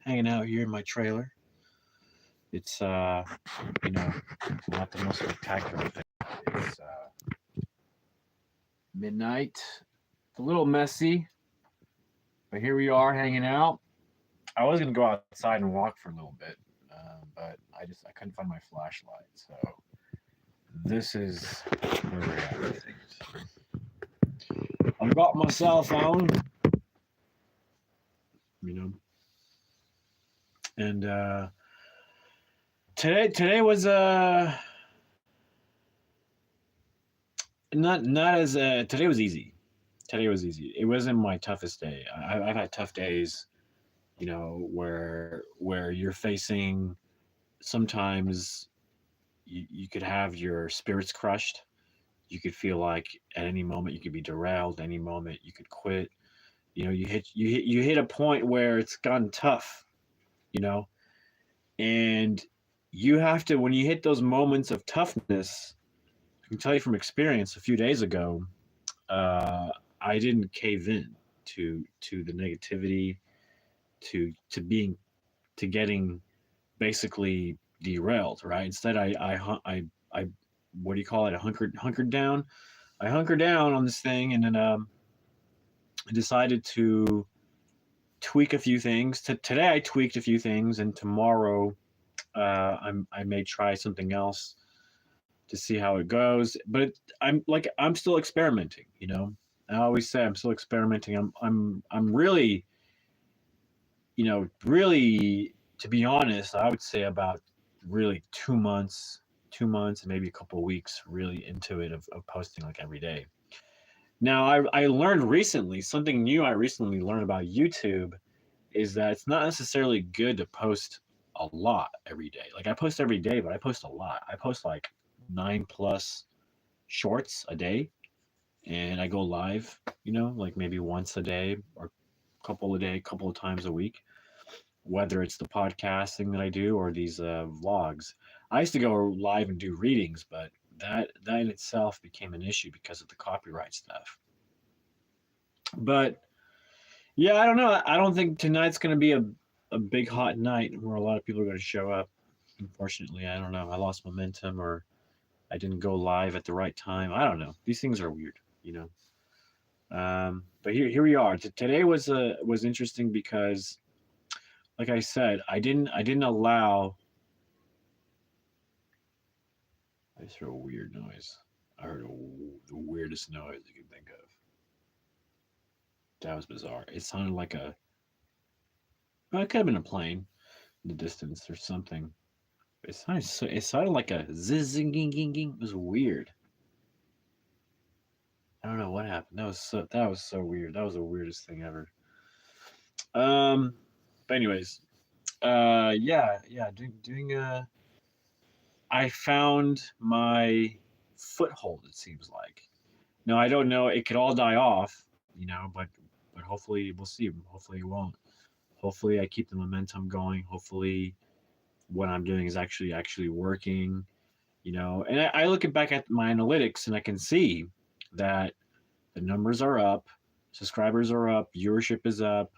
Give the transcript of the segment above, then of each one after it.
hanging out here in my trailer. It's you know, not the most spectacular thing. It's midnight. It's a little messy, but here we are hanging out. I was gonna go outside and walk for a little bit, but I couldn't find my flashlight. So this is where we're at with things. I've got my cell phone, you know, and today was not as today was easy. Today was easy. It wasn't my toughest day. I've had tough days, you know, where you're facing sometimes you could have your spirits crushed. You could feel like at any moment you could be derailed. Any moment you could quit. You know, you hit a point where it's gotten tough. You know, and you have to when you hit those moments of toughness. I can tell you from experience. A few days ago, uh, I didn't cave in to the negativity, to being to getting basically derailed. Right. Instead, I what do you call it? Hunkered down. I hunkered down on this thing, and then I decided to tweak a few things. Today, I tweaked a few things, and tomorrow, I may try something else to see how it goes. But I'm still experimenting. You know, I always say I'm still experimenting. I'm really, you know, really, to be honest, I would say about really 2 months, 2 months, and maybe a couple of weeks really into it of posting like every day. Now, I learned recently something new. I recently learned about YouTube is that it's not necessarily good to post a lot every day. Like I post every day, but I post a lot. I post like 9+ shorts a day, and I go live. You know, like maybe once a day or couple a day, couple of times a week, whether it's the podcasting that I do or these vlogs. I used to go live and do readings, but that in itself became an issue because of the copyright stuff. But yeah, I don't know. I don't think tonight's going to be a big hot night where a lot of people are going to show up. Unfortunately, I don't know. I lost momentum or I didn't go live at the right time. I don't know. These things are weird, you know. But here we are. Today was interesting because, like I said, I didn't allow. I just heard a weird noise. I heard the weirdest noise you can think of. That was bizarre. It sounded like a. Well, it could have been a plane in the distance or something. It sounded like a zizzing ging ging ging. It was weird. I don't know what happened. That was so weird. That was the weirdest thing ever. Um, but anyways, yeah, doing I found my foothold. It seems like. No, I don't know. It could all die off, you know, but hopefully we'll see. Hopefully it won't. Hopefully I keep the momentum going. Hopefully what I'm doing is actually working, you know. And I look back at my analytics and I can see that the numbers are up, subscribers are up, viewership is up,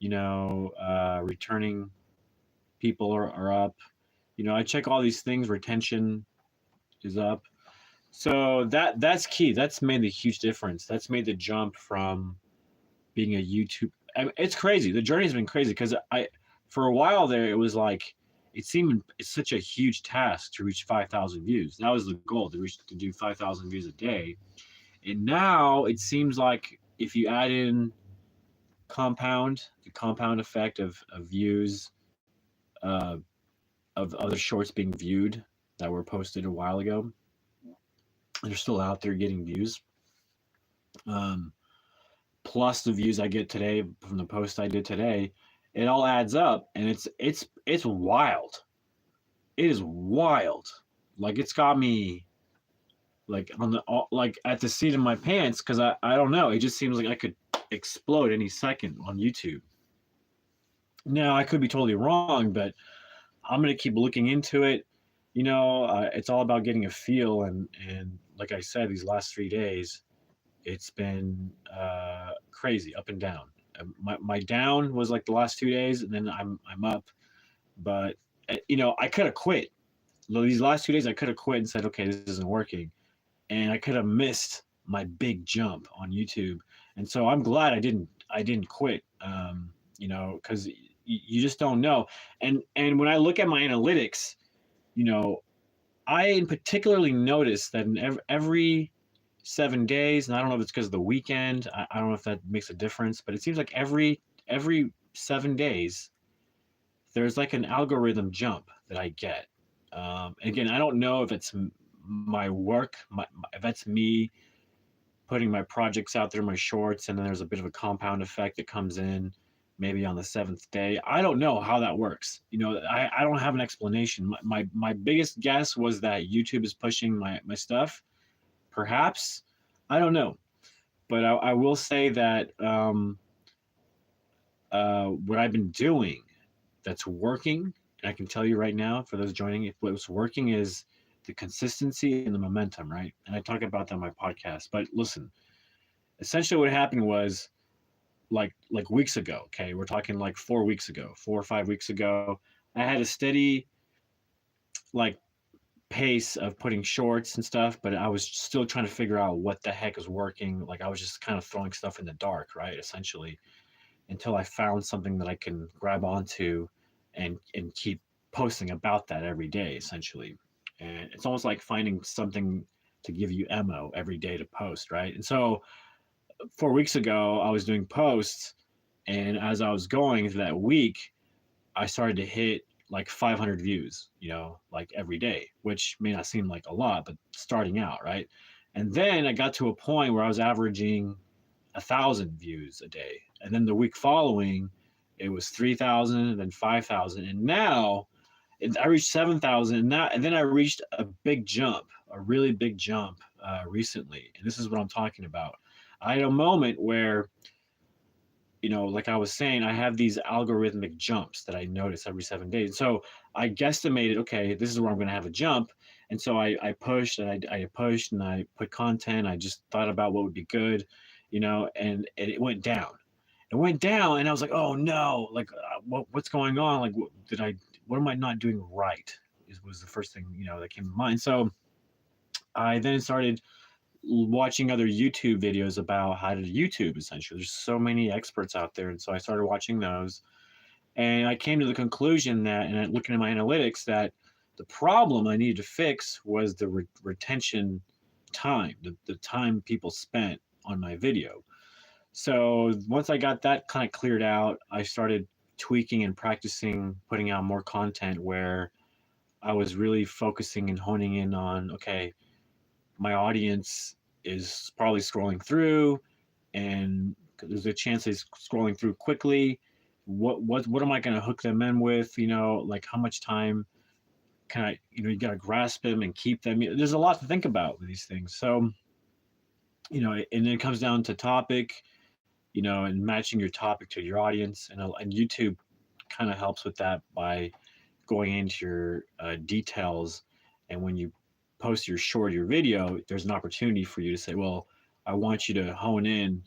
you know, returning people are up. You know, I check all these things, retention is up. So that's key. That's made a huge difference. That's made the jump from being a YouTube. I mean, it's crazy. The journey's been crazy because for a while there, it was like it seemed it's such a huge task to reach 5,000 views. That was the goal to do 5,000 views a day. And now it seems like if you add in the compound effect of views, uh, of other shorts being viewed that were posted a while ago, they're still out there getting views. Um, Plus the views I get today from the post I did today, it all adds up, and it's wild. It is wild. Like it's got me like like at the seat of my pants because I don't know. It just seems like I could explode any second on YouTube. Now I could be totally wrong, but I'm gonna keep looking into it. You know, it's all about getting a feel, and like I said, these last 3 days, it's been crazy, up and down. My down was like the last 2 days, and then I'm up. But you know, I could have quit. These last 2 days, I could have quit and said, okay, this isn't working, and I could have missed my big jump on YouTube. And so I'm glad I didn't quit. You know, because you just don't know. And when I look at my analytics, you know, I particularly noticed that in every 7 days, and I don't know if it's because of the weekend. I don't know if that makes a difference, but it seems like every 7 days there's like an algorithm jump that I get. Again, I don't know if it's my work, if that's me putting my projects out there, my shorts, and then there's a bit of a compound effect that comes in maybe on the seventh day. I don't know how that works. You know, I don't have an explanation. My biggest guess was that YouTube is pushing my stuff. Perhaps. I don't know. But I will say that what I've been doing that's working, and I can tell you right now, for those joining, if what's working is the consistency and the momentum, right? And I talk about that on my podcast. But listen, essentially what happened was like weeks ago, okay, we're talking like 4 weeks ago, 4 or 5 weeks ago, I had a steady like pace of putting shorts and stuff, but I was still trying to figure out what the heck is working. Like I was just kind of throwing stuff in the dark, right? Essentially, until I found something that I can grab onto and keep posting about that every day, essentially. And it's almost like finding something to give you ammo every day to post, right? And so 4 weeks ago, I was doing posts, and as I was going through that week, I started to hit like 500 views, you know, like every day, which may not seem like a lot, but starting out, right? And then I got to a point where I was averaging 1,000 views a day. And then the week following, it was 3,000, and then 5,000. And now I reached 7,000. And then I reached a big jump, a really big jump recently. And this is what I'm talking about. I had a moment where, you know, like I was saying, I have these algorithmic jumps that I notice every 7 days. So I guesstimated, okay, this is where I'm going to have a jump. And so I pushed and I pushed and I put content. I just thought about what would be good, you know, and it went down. It went down, and I was like, oh no, like what's going on? Like, what am I not doing right? Was the first thing, you know, that came to mind. So I then started watching other YouTube videos about how to YouTube, essentially. There's so many experts out there. And so I started watching those. And I came to the conclusion that, and looking at my analytics, that the problem I needed to fix was the retention time, the time people spent on my video. So once I got that kind of cleared out, I started tweaking and practicing putting out more content where I was really focusing and honing in on, okay, my audience is probably scrolling through, and there's a chance they're scrolling through quickly. What am I going to hook them in with? You know, like how much time can I? You know, you got to grasp them and keep them. There's a lot to think about with these things. So, you know, and it comes down to topic, you know, and matching your topic to your audience, and YouTube kind of helps with that by going into your details. And when you post your short, your video, there's an opportunity for you to say, well, I want you to hone in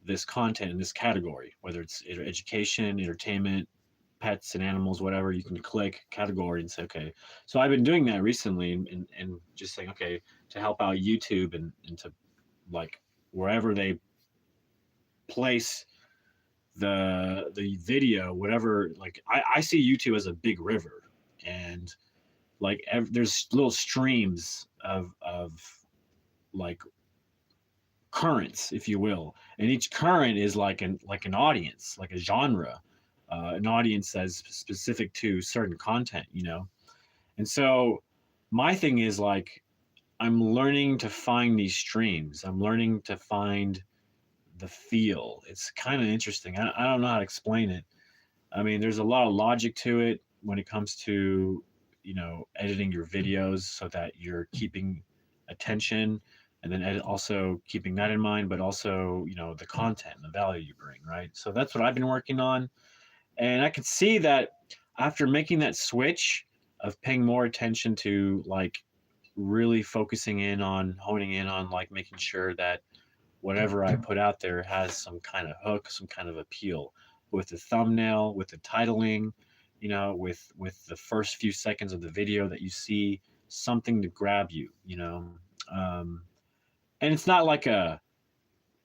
this content in this category, whether it's education, entertainment, pets and animals, whatever. You can click category and say, okay. So I've been doing that recently, and just saying, okay, to help out YouTube and to like wherever they place the video, whatever. Like I see YouTube as a big river, and like there's little streams of like currents, if you will, and each current is like an audience, like a genre, an audience that's specific to certain content, you know. And so my thing is like I'm learning to find these streams. I'm learning to find the feel. It's kind of interesting. I don't know how to explain it. I mean, there's a lot of logic to it when it comes to, you know, editing your videos so that you're keeping attention, and then also keeping that in mind, but also, you know, the content and the value you bring, right? So that's what I've been working on. And I could see that after making that switch of paying more attention to like really focusing in on honing in on like making sure that whatever I put out there has some kind of hook, some kind of appeal with the thumbnail, with the titling, with the first few seconds of the video that you see, something to grab you. Um, and it's not like a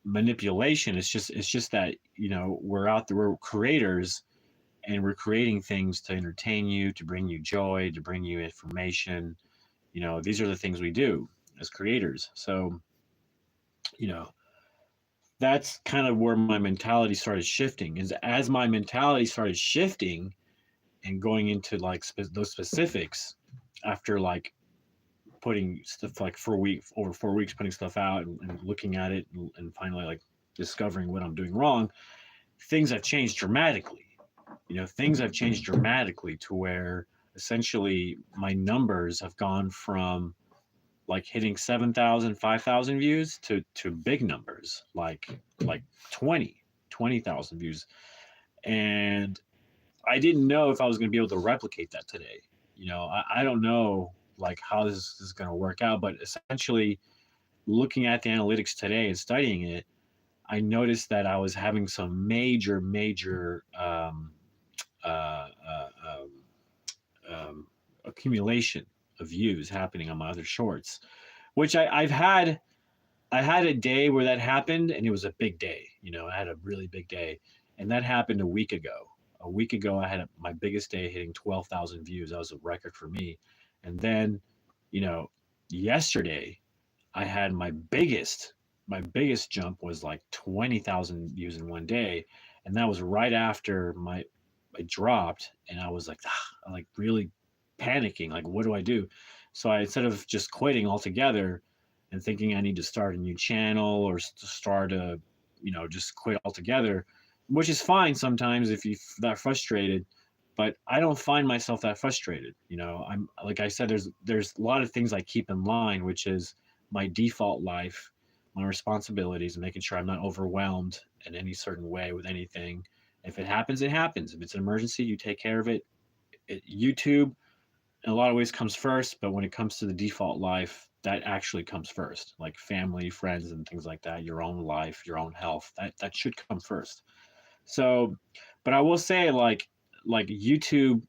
manipulation. It's just that we're out there, we're creators, and we're creating things to entertain you, to bring you joy, to bring you information. These are the things we do as creators. So you know that's kind of where my mentality started shifting. Is as my mentality started shifting and going into like those specifics, after like putting stuff like over 4 weeks, putting stuff out and looking at it, and finally like discovering what I'm doing wrong, things have changed dramatically. Things have changed dramatically to where essentially my numbers have gone from like hitting 7,000, 5,000 views to big numbers like 20,000 views. And I didn't know if I was going to be able to replicate that today. I don't know like how this is going to work out, but essentially looking at the analytics today and studying it, I noticed that I was having some major uh, um, accumulation of views happening on my other shorts, which I had a day where that happened, and it was a big day. I had a really big day, and that happened a week ago. A week ago, I had my biggest day, hitting 12,000 views. That was a record for me. And then, you know, yesterday, I had my biggest jump was like 20,000 views in one day, and that was right after my I dropped, and I was like, I'm like really panicking. Like, what do I do? So I, instead of just quitting altogether and thinking I need to start a new channel or start just quit altogether, which is fine sometimes if you're that frustrated. But I don't find myself that frustrated. I'm like I said, there's a lot of things I keep in line, which is my default life, my responsibilities, and making sure I'm not overwhelmed in any certain way with anything. If it happens, it happens. If it's an emergency, you take care of it. YouTube, in a lot of ways, comes first, but when it comes to the default life, that actually comes first. Like family, friends, and things like that. Your own life, your own health, that should come first. So, but I will say, like YouTube,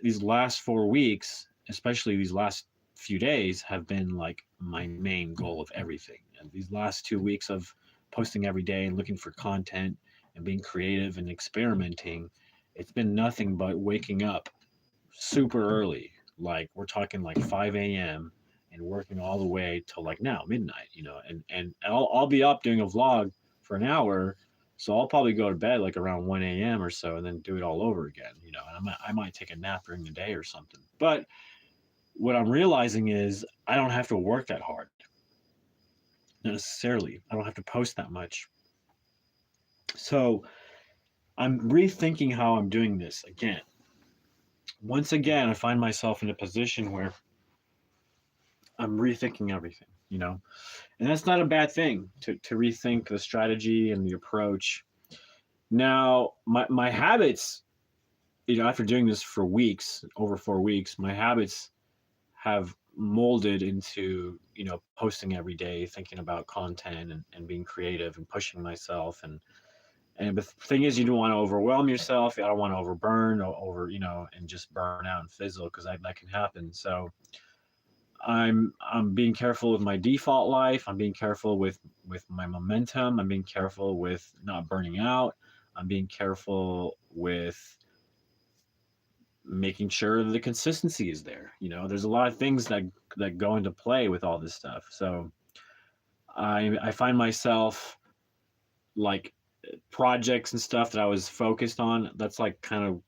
these last 4 weeks, especially these last few days, have been like my main goal of everything. And these last 2 weeks of posting every day and looking for content and being creative and experimenting, it's been nothing but waking up super early. Like we're talking like 5 a.m. and working all the way till like now midnight. And I'll be up doing a vlog for an hour, so I'll probably go to bed like around 1 a.m. or so, and then do it all over again. And I might take a nap during the day or something. But what I'm realizing is I don't have to work that hard necessarily. I don't have to post that much. So I'm rethinking how I'm doing this again. Once again, I find myself in a position where I'm rethinking everything. And that's not a bad thing to rethink the strategy and the approach. Now, my habits, after doing this for weeks, over 4 weeks, my habits have molded into, posting every day, thinking about content and being creative and pushing myself. And the thing is, you don't want to overwhelm yourself. I don't want to overburn or and just burn out and fizzle, because that can happen. So I'm being careful with my default life. I'm being careful with my momentum. I'm being careful with not burning out. I'm being careful with making sure the consistency is there. There's a lot of things that go into play with all this stuff. So I find myself like projects and stuff that I was focused on, that's like kind of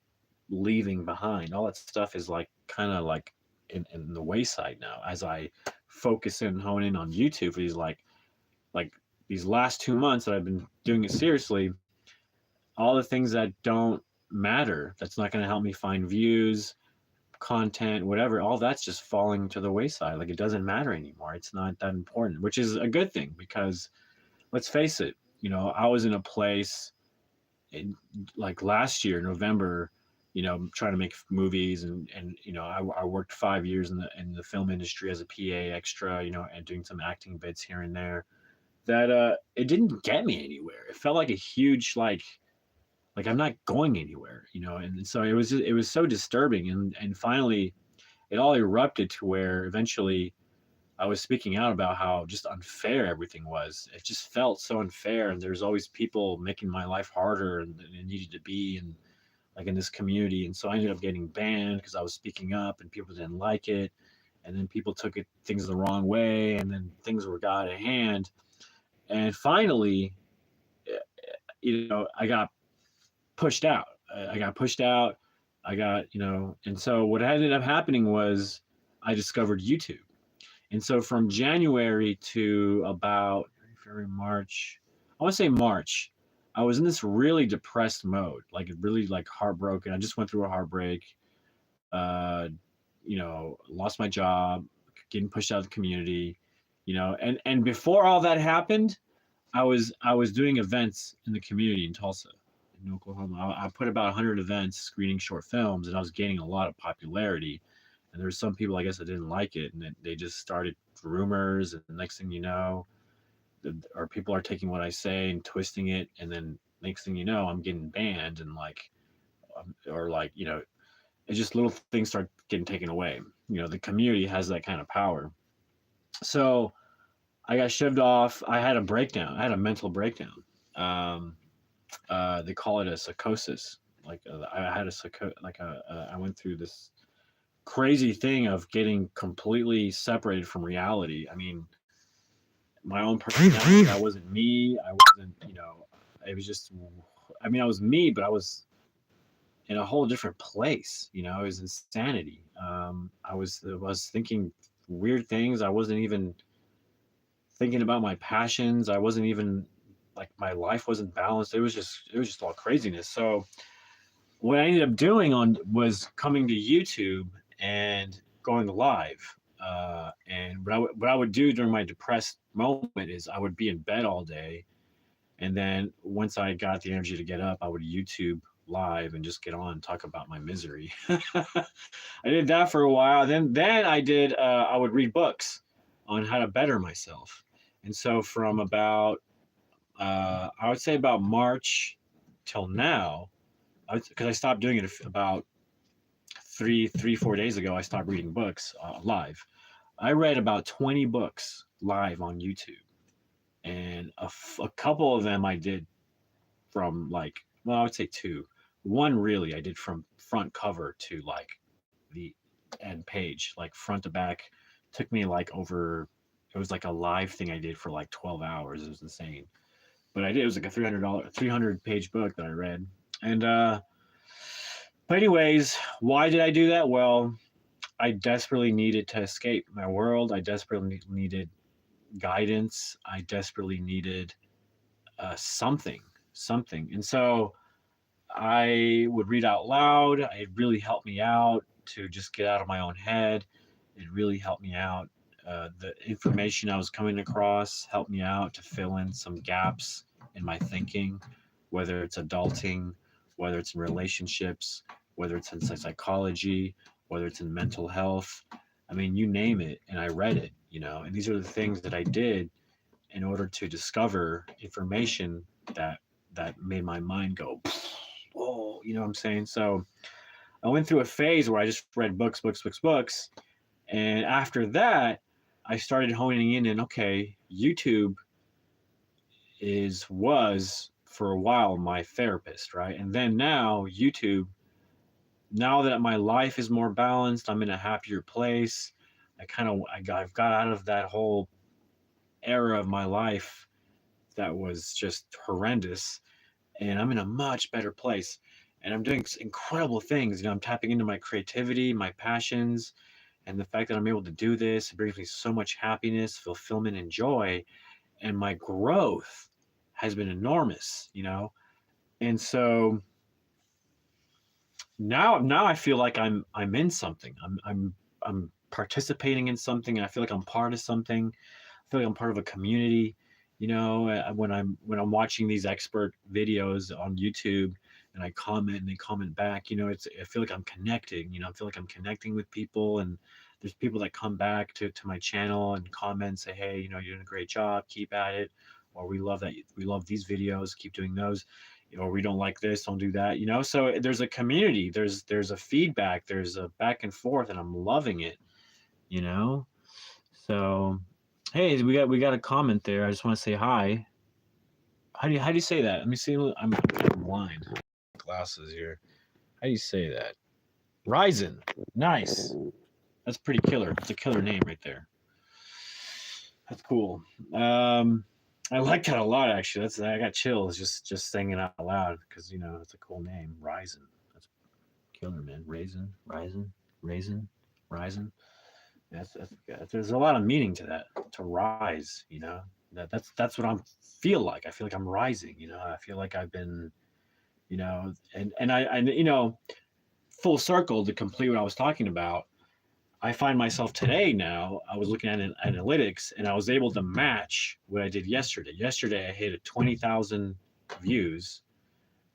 leaving behind. All that stuff is like kind of like in the wayside now, as I focus and hone in on YouTube for these these last 2 months that I've been doing it seriously. All the things that don't matter, that's not going to help me find views, content, whatever, all that's just falling to the wayside. Like it doesn't matter anymore. It's not that important, which is a good thing, because let's face it, I was in a place in, like last year, November, trying to make movies, and I worked 5 years in the film industry as a PA extra, and doing some acting bits here and there. that it didn't get me anywhere. It felt like a huge like I'm not going anywhere, you know. And so it was so disturbing, and finally it all erupted to where eventually I was speaking out about how just unfair everything was. It just felt so unfair, and there's always people making my life harder than it needed to be, and like in this community. And so I ended up getting banned because I was speaking up, and people didn't like it, and then people took it things the wrong way, and then things were got out of hand. And finally, eh, you know, I got pushed out. I got pushed out. I got, you know, and so what ended up happening was I discovered YouTube. And so from January to about February, March, I want to say March, I was in this really depressed mode, like really like heartbroken. I just went through a heartbreak. Uh, you know, lost my job, getting pushed out of the community, you know, and before all that happened, I was doing events in the community in Tulsa, in Oklahoma. I put about 100 events screening short films, and I was gaining a lot of popularity. And there were some people, I guess, that didn't like it, and they just started rumors. And the next thing you know, or people are taking what I say and twisting it, and then next thing you know, I'm getting banned, and like, or like, you know, it's just little things start getting taken away. You know, the community has that kind of power. So I got shoved off. I had a breakdown. I had a mental breakdown. Um, they call it a psychosis. Like I had a I went through this crazy thing of getting completely separated from reality. I mean, my own personality. That wasn't me. I wasn't. You know, it was just. I mean, I was me, but I was in a whole different place. You know, it was insanity. I was thinking weird things. I wasn't even thinking about my passions. I wasn't even like my life wasn't balanced. It was just all craziness. So what I ended up doing on was coming to YouTube and going live. And what I would do during my depressed moment is I would be in bed all day, and then once I got the energy to get up, I would YouTube live and just get on and talk about my misery. I did that for a while. Then I would read books on how to better myself. And so from about I would say about March till now, because I stopped doing it about 4 days ago. I stopped reading books live. I read about 20 books live on YouTube, and a couple of them I did from like, well, I would say two. One really I did from front cover to like the end page, like front to back. Took me like over. It was like a live thing I did for like 12 hours. It was insane, but I did. It was like a $300 page book that I read, and but anyways, why did I do that? Well, I desperately needed to escape my world. I desperately needed guidance. I desperately needed something, something. And so I would read out loud. It really helped me out to just get out of my own head. It really helped me out. The information I was coming across helped me out to fill in some gaps in my thinking, whether it's adulting, whether it's in relationships, whether it's in psychology, whether it's in mental health. I mean, you name it, and I read it, you know, and these are the things that I did in order to discover information that made my mind go, oh, you know what I'm saying? So I went through a phase where I just read books, books, books, books. And after that, I started honing in and okay, YouTube was for a while my therapist, right? And then now YouTube, now that my life is more balanced, I'm in a happier place. I've got out of that whole era of my life that was just horrendous, and I'm in a much better place. And I'm doing incredible things. You know, I'm tapping into my creativity, my passions, and the fact that I'm able to do this, it brings me so much happiness, fulfillment, and joy. And my growth has been enormous, you know. And so now I feel like I'm in something. I'm participating in something. And I feel like I'm part of something. I feel like I'm part of a community. You know, when I'm watching these expert videos on YouTube and I comment and they comment back, you know, I feel like I'm connecting. You know, I feel like I'm connecting with people, and there's people that come back to my channel and comment, say, hey, you're doing a great job, keep at it, or we love these videos, keep doing those, or we don't like this, don't do that, so there's a community, there's a feedback, there's a back and forth, and I'm loving it, you know so hey, we got a comment there. I just want to say hi. How do you say that? Let me see. I'm kind of blind. Glasses here. How do you say that? Ryzen. Nice. That's pretty killer. It's a killer name right there. That's cool. I like that a lot, actually. I got chills just saying it out loud because it's a cool name. Ryzen. That's killer, man. Raisin. Ryzen. There's a lot of meaning to that. To rise, that's what I feel like. I feel like I'm rising. I feel like I've been, and I full circle to complete what I was talking about. I find myself today now. I was looking at analytics, and I was able to match what I did yesterday. Yesterday, I hit 20,000 views,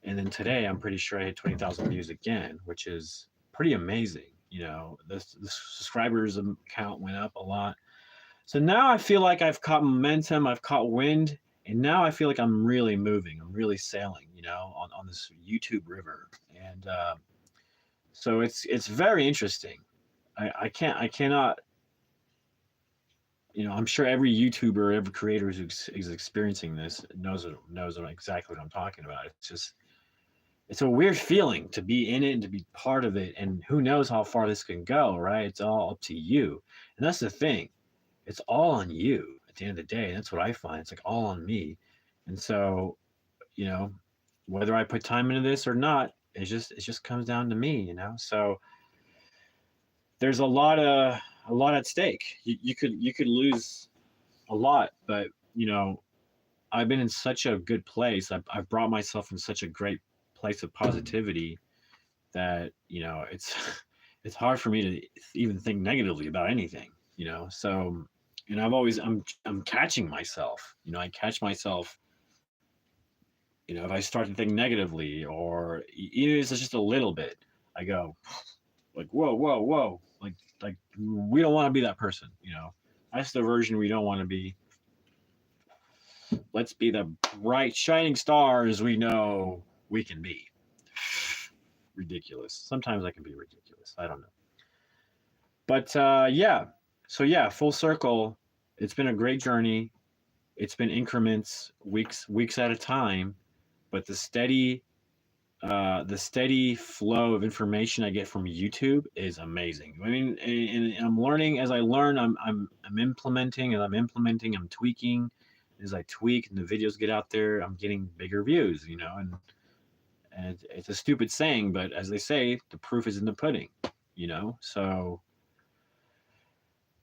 and then today, I'm pretty sure I hit 20,000 views again, which is pretty amazing. The subscribers count went up a lot. So now I feel like I've caught momentum, I've caught wind, and now I feel like I'm really moving. I'm really sailing, on this YouTube river. And so it's very interesting. I cannot, I'm sure every YouTuber, every creator who is experiencing this knows exactly what I'm talking about. It's a weird feeling to be in it and to be part of it, and who knows how far this can go, right? It's all up to you. And that's the thing. It's all on you at the end of the day. That's what I find. It's like all on me. And so, whether I put time into this or not, it just comes down to me. So there's a lot at stake. You could lose a lot, but I've been in such a good place. I've brought myself in such a great place of positivity that it's hard for me to even think negatively about anything. So, and I'm catching myself. I catch myself. If I start to think negatively, or even if it's just a little bit, I go like, whoa, like we don't want to be that person. That's the version we don't want to be. Let's be the bright shining stars we know we can be. Ridiculous. Sometimes I can be ridiculous. I don't know. But yeah. So yeah, full circle. It's been a great journey. It's been increments, weeks at a time, but the steady flow of information I get from YouTube is amazing. I mean, and I'm learning as I learn. I'm implementing, I'm tweaking. As I tweak and the videos get out there, I'm getting bigger views, and it's a stupid saying, but as they say, the proof is in the pudding, So,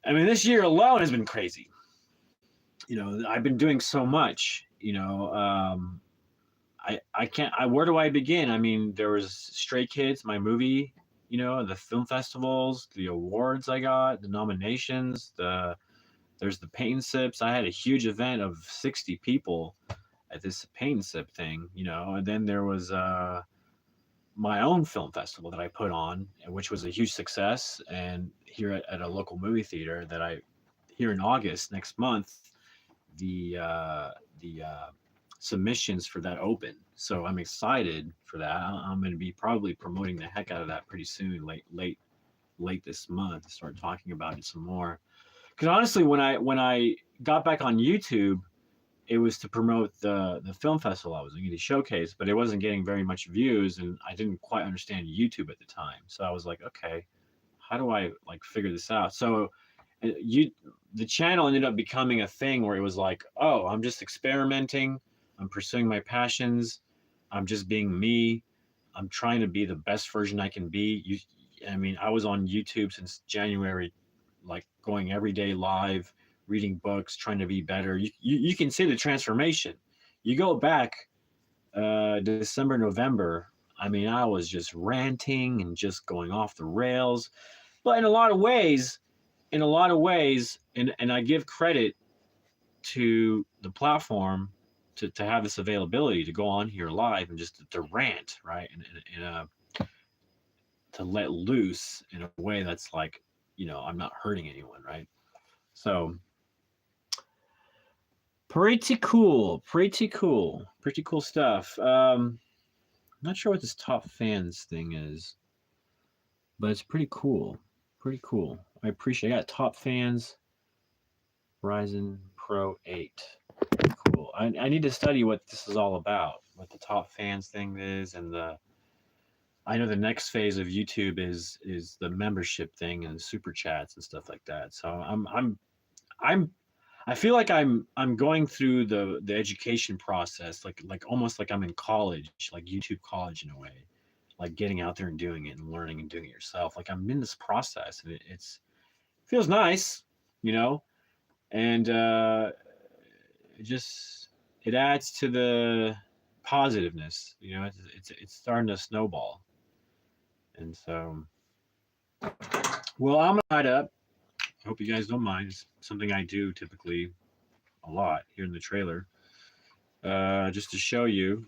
I mean, this year alone has been crazy. I've been doing so much, I can't, where do I begin? I mean, there was Stray Kids, my movie, the film festivals, the awards I got, the nominations, there's the paint and sips. I had a huge event of 60 people at this paint and sip thing, and then there was my own film festival that I put on, which was a huge success. And here at a local movie theater here in August next month, the submissions for that open. So I'm excited for that. I'm going to be probably promoting the heck out of that pretty soon, late this month, start talking about it some more. Because honestly, when I got back on YouTube, it was to promote the film festival I was doing, the showcase, but it wasn't getting very much views, and I didn't quite understand YouTube at the time. So I was like, okay, how do I figure this out? So the channel ended up becoming a thing where it was like, oh, I'm just experimenting, I'm pursuing my passions, I'm just being me, I'm trying to be the best version I can be. I mean, I was on YouTube since January, going every day live, reading books, trying to be better. You can see the transformation. You go back December, November, I mean, I was just ranting and just going off the rails. But in a lot of ways, and I give credit to the platform to have this availability to go on here live and just to rant, right? And to let loose in a way that's I'm not hurting anyone, right? So pretty cool stuff. I'm not sure what this top fans thing is, but it's pretty cool. Pretty cool. I appreciate. I got top fans Ryzen Pro 8. Cool. I need to study what this is all about, what the top fans thing is, and the. I know the next phase of YouTube is the membership thing and super chats and stuff like that. So I'm I feel like I'm going through the education process, like almost like I'm in college, like YouTube college in a way, like getting out there and doing it and learning and doing it yourself. Like I'm in this process, and it feels nice, you know, and it just it adds to the positiveness. It's starting to snowball, and so well, I'm gonna light up. I hope you guys don't mind. It's something I do typically a lot here in the trailer, just to show you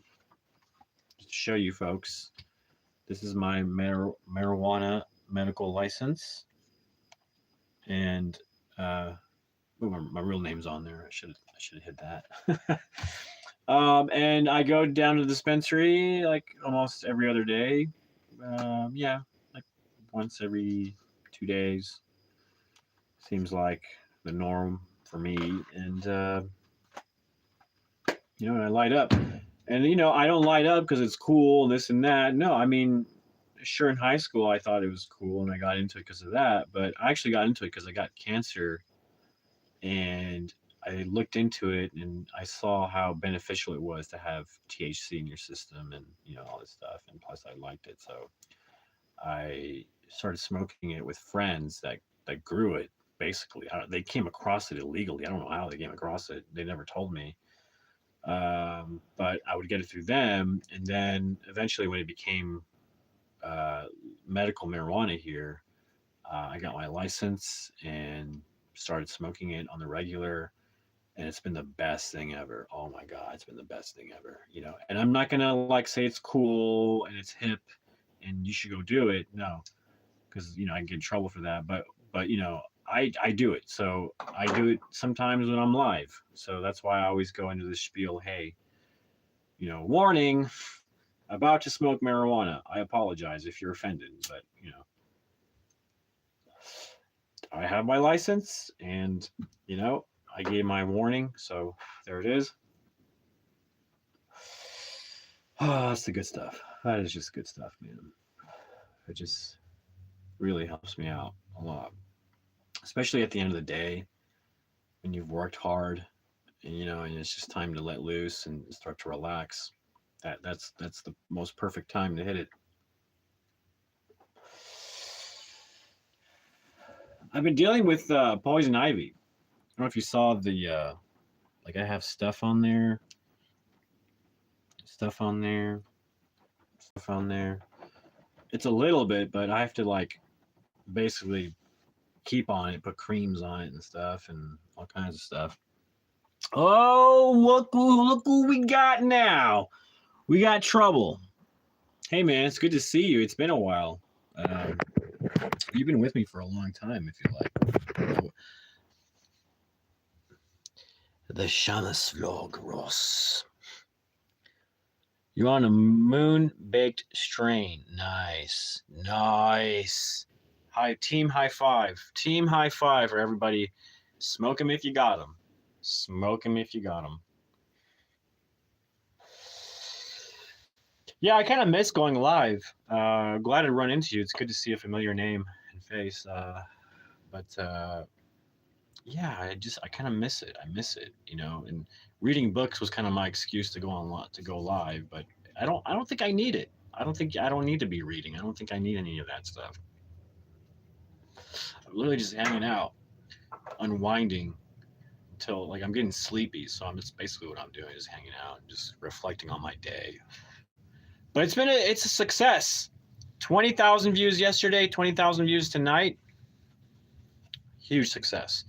folks. This is my marijuana medical license, and my real name's on there. I should have hit that. And I go down to the dispensary like almost every other day. Yeah, like once every 2 days seems like the norm for me, and and I light up. And I don't light up because it's cool, this and that. No, I mean, sure, in high school I thought it was cool and I got into it because of that. But I actually got into it because I got cancer, and I looked into it and I saw how beneficial it was to have THC in your system, and all this stuff. And plus, I liked it, so I started smoking it with friends that grew it. Basically, they came across it illegally. I don't know how they came across it. They never told me. But I would get it through them, and then eventually, when it became uh, medical marijuana here, I got my license and started smoking it on the regular, and it's been the best thing ever. Oh my god, it's been the best thing ever. And I'm not gonna like say it's cool and it's hip, and you should go do it. No, because I can get in trouble for that. But I do it. So I do it sometimes when I'm live. So that's why I always go into the spiel. Hey, warning, about to smoke marijuana. I apologize if you're offended, but I have my license, and I gave my warning, so there it is. Oh, that's the good stuff. That is just good stuff, man. It just really helps me out a lot, especially at the end of the day when you've worked hard, and and it's just time to let loose and start to relax. That's the most perfect time to hit it. I've been dealing with poison ivy. I don't know if you saw the like I have stuff on there, stuff on there. It's a little bit, but I have to like basically keep on it, put creams on it and stuff, and all kinds of stuff. Oh, look who we got now. We got trouble. Hey man, it's good to see you. It's been a while. Um, you've been with me for a long time, if you like. The Shannaslog Ross. You're on a moon baked strain. Nice. Nice. High five. Team high five for everybody. Smoke 'em if you got 'em. Smoke 'em if you got 'em. Yeah, I kind of miss going live. Glad to run into you. It's good to see a familiar name and face. But yeah, I kind of miss it. I miss it, And reading books was kind of my excuse to go live, but I don't think I need it. I don't need to be reading. I don't think I need any of that stuff. I'm literally just hanging out, unwinding until like I'm getting sleepy. So I'm just basically what I'm doing is hanging out and just reflecting on my day. But it's a success. 20,000 views yesterday, 20,000 views tonight. Huge success.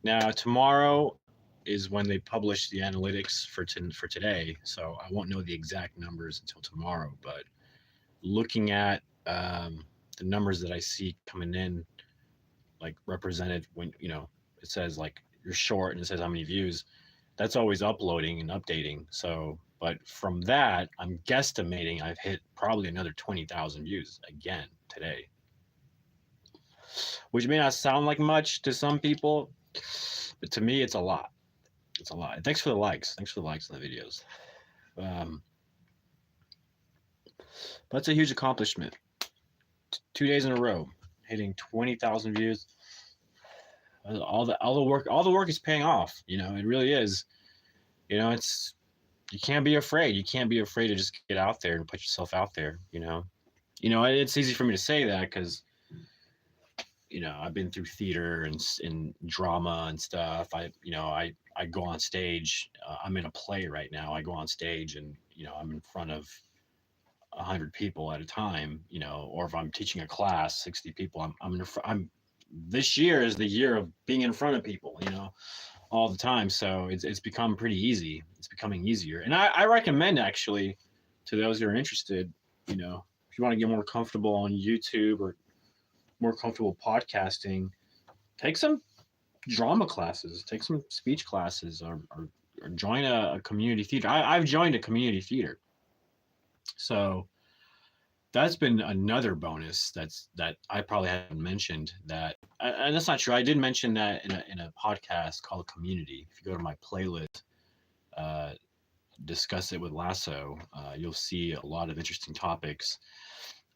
Now tomorrow is when they publish the analytics for today, so I won't know the exact numbers until tomorrow. But looking at the numbers that I see coming in like represented when it says like you're short and it says how many views. That's always uploading and updating. So, but from that, I'm guesstimating I've hit probably another 20,000 views again today, which may not sound like much to some people, but to me, it's a lot. It's a lot. Thanks for the likes. Thanks for the likes on the videos. Um, that's a huge accomplishment. 2 days in a row, hitting 20,000 views. All the work is paying off. It really is. It's you can't be afraid. You can't be afraid to just get out there and put yourself out there. It's easy for me to say that because I've been through theater and drama and stuff. I go on stage. I'm in a play right now. I go on stage and I'm in front of 100 people at a time. Or if I'm teaching a class, 60 people. I'm this year is the year of being in front of people. All the time. So it's become pretty easy. It's becoming easier, and I recommend actually to those who are interested. If you want to get more comfortable on YouTube or more comfortable podcasting, take some drama classes, take some speech classes, or join a community theater. I've joined a community theater, so that's been another bonus that I probably haven't mentioned. And that's not true. I did mention that in a podcast called Community. If you go to my playlist, uh, discuss it with Lasso, you'll see a lot of interesting topics.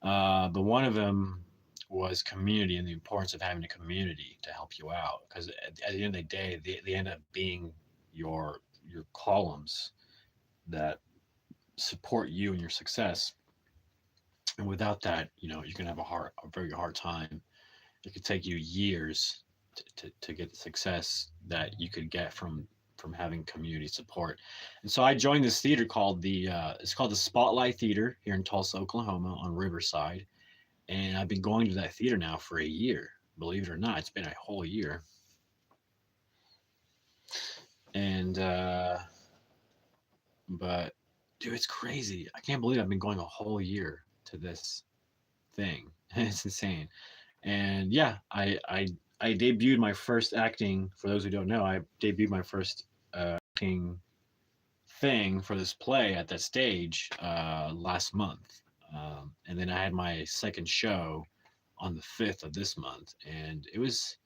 But one of them was community and the importance of having a community to help you out. Because at the end of the day, they end up being your columns that support you and your success. And without that, you're gonna have a very hard time. It could take you years to get the success that you could get from having community support. And so I joined this theater called it's called the Spotlight Theater here in Tulsa, Oklahoma, on Riverside. And I've been going to that theater now for a year. Believe it or not, it's been a whole year. And but dude, it's crazy. I can't believe I've been going a whole year to this thing. It's insane. And yeah, I debuted my first acting. For those who don't know, I debuted my first acting thing for this play at that stage last month, and then I had my second show on the 5th of this month, and it was,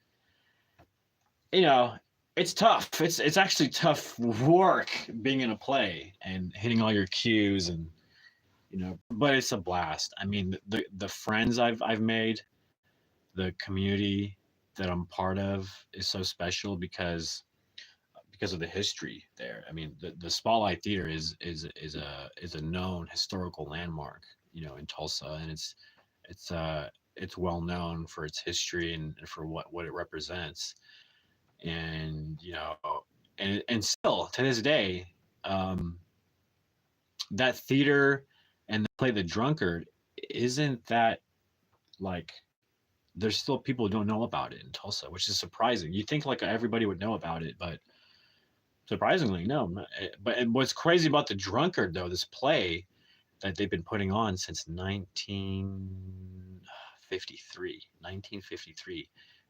you know, it's tough. It's actually tough work being in a play and hitting all your cues and but it's a blast. I mean, the friends I've made, the community that I'm part of is so special because of the history there. I mean, the Spotlight Theater is a known historical landmark, in Tulsa, and it's well known for its history and for what it represents. And and still to this day, um, that theater and the play The Drunkard isn't that like there's still people who don't know about it in Tulsa, which is surprising. You think like everybody would know about it, but surprisingly, no. But what's crazy about The Drunkard, though, this play that they've been putting on since 1953, 1953,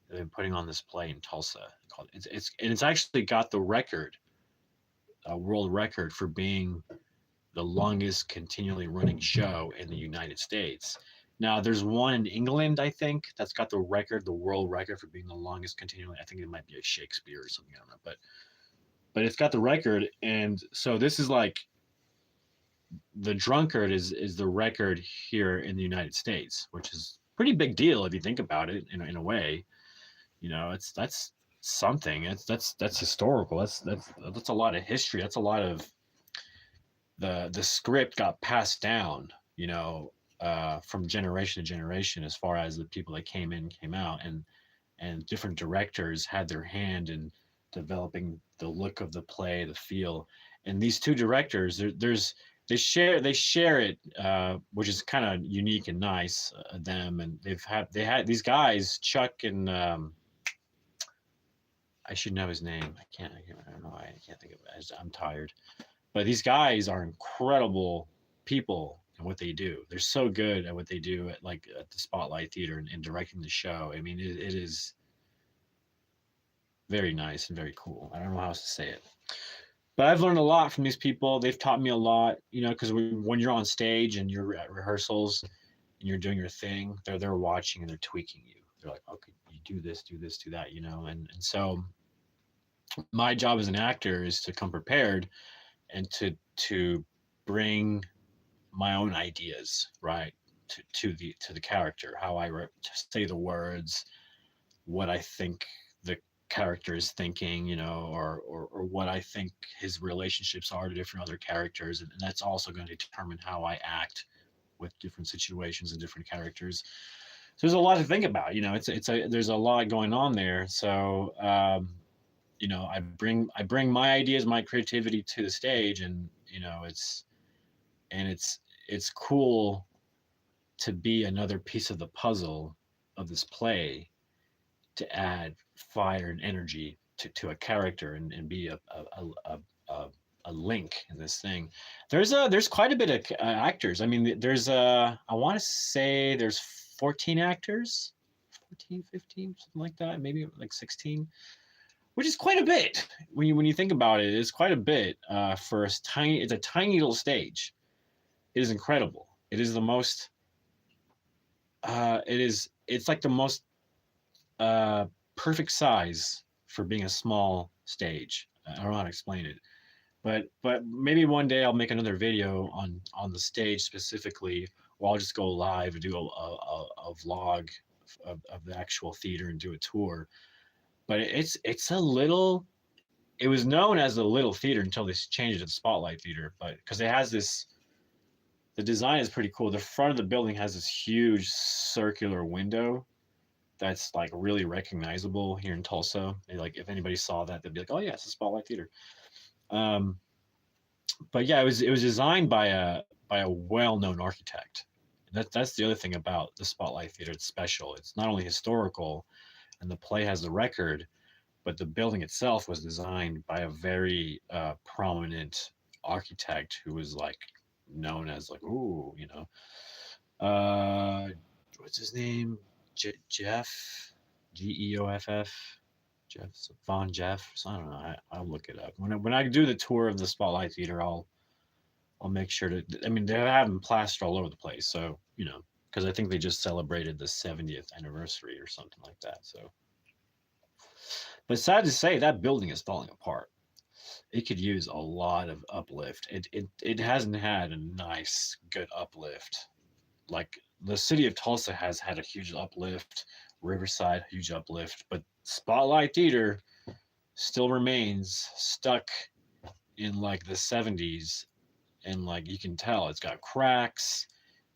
they've been putting on this play in Tulsa. It's actually got the record, a world record for being the longest continually running show in the United States. Now, there's one in England, I think, that's got the record, the world record for being the longest continually. I think it might be a Shakespeare or something. I don't know, but it's got the record, and so this is like The Drunkard is the record here in the United States, which is pretty big deal if you think about it in a way. That's something. That's historical. That's a lot of history. That's a lot of the script got passed down. From generation to generation, as far as the people that came in came out, and different directors had their hand in developing the look of the play, the feel. And these two directors, they share it, which is kind of unique and nice. Them, and they had these guys, Chuck and I should know his name. I don't know why I can't think of it. I'm tired. But these guys are incredible people and what they do. They're so good at what they do at the Spotlight Theater and directing the show. I mean, it is. very nice and very cool. I don't know how else to say it. But I've learned a lot from these people. They've taught me a lot, you know, because when you're on stage and you're at rehearsals and you're doing your thing, they're watching and they're tweaking you. They're like, okay, you do this, do this, do that, you know. And so my job as an actor is to come prepared and to bring my own ideas, right, to the character, how to say the words, what I think the character is thinking, you know, or what I think his relationships are to different other characters, and that's also going to determine how I act with different situations and different characters. So there's a lot to think about. You know, it's a there's a lot going on there. So you know, I bring my ideas, my creativity to the stage, and you know, and it's cool to be another piece of the puzzle of this play to add fire and energy to a character and be a link in this thing. There's quite a bit of actors. I mean, there's I want to say there's 14 actors, 14, 15, something like that, maybe like 16, which is quite a bit when you think about it. It's quite a bit for a tiny. It's a tiny little stage. It is incredible. It is the most. It's like the most uh, perfect size for being a small stage. I don't know how to explain it, but maybe one day I'll make another video on the stage specifically, or I'll just go live and do a vlog of the actual theater and do a tour. But it's a little. It was known as the Little Theater until they changed it to the Spotlight Theater, but because it has this. The design is pretty cool. The front of the building has this huge circular window that's like really recognizable here in Tulsa. And like if anybody saw that, they'd be like, "Oh yeah, it's a Spotlight Theater." Um, but yeah, it was designed by a well-known architect. That's the other thing about the Spotlight Theater. It's special. It's not only historical, and the play has the record, but the building itself was designed by a very prominent architect who was like known as like, ooh, you know, uh, what's his name? Jeff, Geoff, Jeff Von Jeff. So I don't know. I'll look it up when I do the tour of the Spotlight Theater. I'll make sure to. I mean, they have them plastered all over the place, so you know, because I think they just celebrated the 70th anniversary or something like that. So, but sad to say, that building is falling apart. It could use a lot of uplift. It hasn't had a nice, good uplift. Like the city of Tulsa has had a huge uplift, Riverside, huge uplift, but Spotlight Theater still remains stuck in like the 70s, and like you can tell it's got cracks.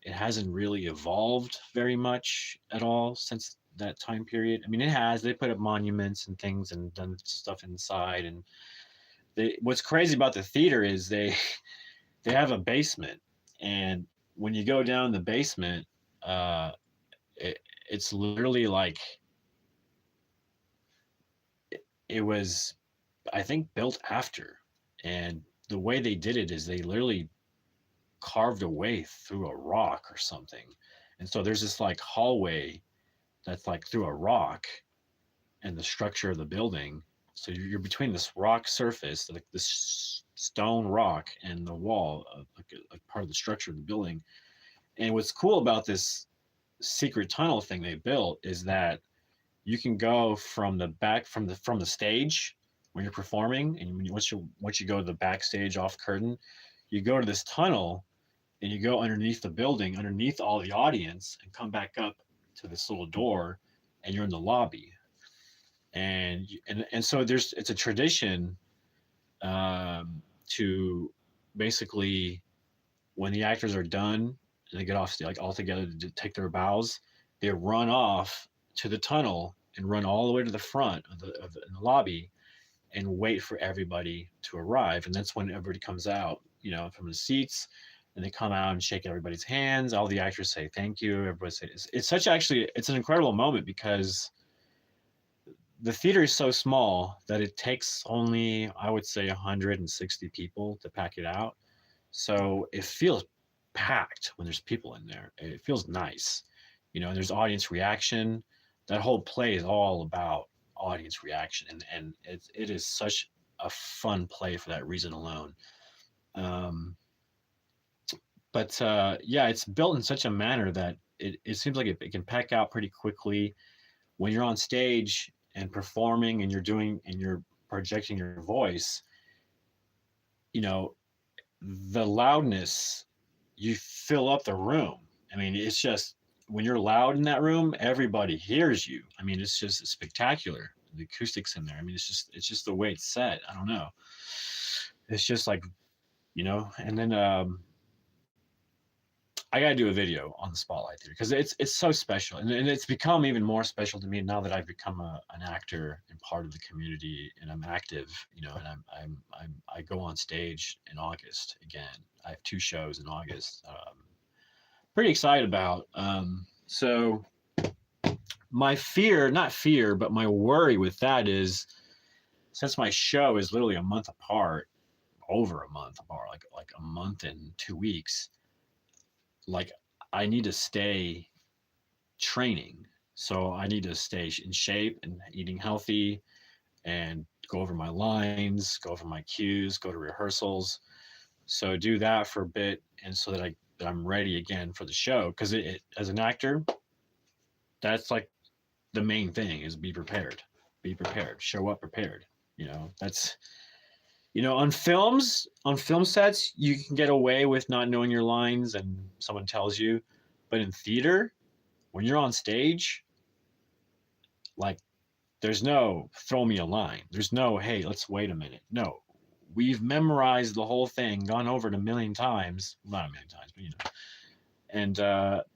It hasn't really evolved very much at all since that time period. I mean, it has. They put up monuments and things and done stuff inside, and what's crazy about the theater is they have a basement, and when you go down the basement, uh, it's literally like it was, I think, built after, and the way they did it is they literally carved a way through a rock or something, and so there's this like hallway that's like through a rock, and the structure of the building. So you're between this rock surface, like this stone rock, and the wall, like a part of the structure of the building. And what's cool about this secret tunnel thing they built is that you can go from the back from the stage when you're performing, and once you go to the backstage off curtain, you go to this tunnel and you go underneath the building, underneath all the audience, and come back up to this little door, and you're in the lobby. And so it's a tradition to basically when the actors are done and they get off like all together to take their bows, they run off to the tunnel and run all the way to the front in the lobby and wait for everybody to arrive. And that's when everybody comes out, you know, from the seats, and they come out and shake everybody's hands. All the actors say thank you. Everybody says it's such actually it's an incredible moment because the theater is so small that it takes only, I would say, 160 people to pack it out. So it feels packed when there's people in there. It feels nice. You know, there's audience reaction. That whole play is all about audience reaction, and it is such a fun play for that reason alone. Um, but yeah, it's built in such a manner that it seems like it can pack out pretty quickly when you're on stage and performing and you're projecting your voice. You know, the loudness, you fill up the room. I mean, it's just when you're loud in that room, everybody hears you. I mean, it's spectacular. The acoustics in there. I mean, it's just the way it's set. I don't know. It's just like, and then I gotta do a video on the Spotlight Theater because it's so special, and it's become even more special to me now that I've become an actor and part of the community, and I'm active, and I go on stage in August again. I have 2 shows in August. Pretty excited about. So my fear, not fear, but my worry with that is, since my show is literally a month apart, over a month apart, like a month and 2 weeks, like I need to stay training. So I need to stay in shape and eating healthy and go over my lines, go over my cues, go to rehearsals. So do that for a bit, and so that I'm ready again for the show. Because as an actor, that's like the main thing is be prepared. Be prepared. Show up prepared. That's on film sets, you can get away with not knowing your lines and someone tells you, but in theater, when you're on stage, like there's no throw me a line. There's no, hey, let's wait a minute. No, we've memorized the whole thing, gone over it a million times. Not a million times, but And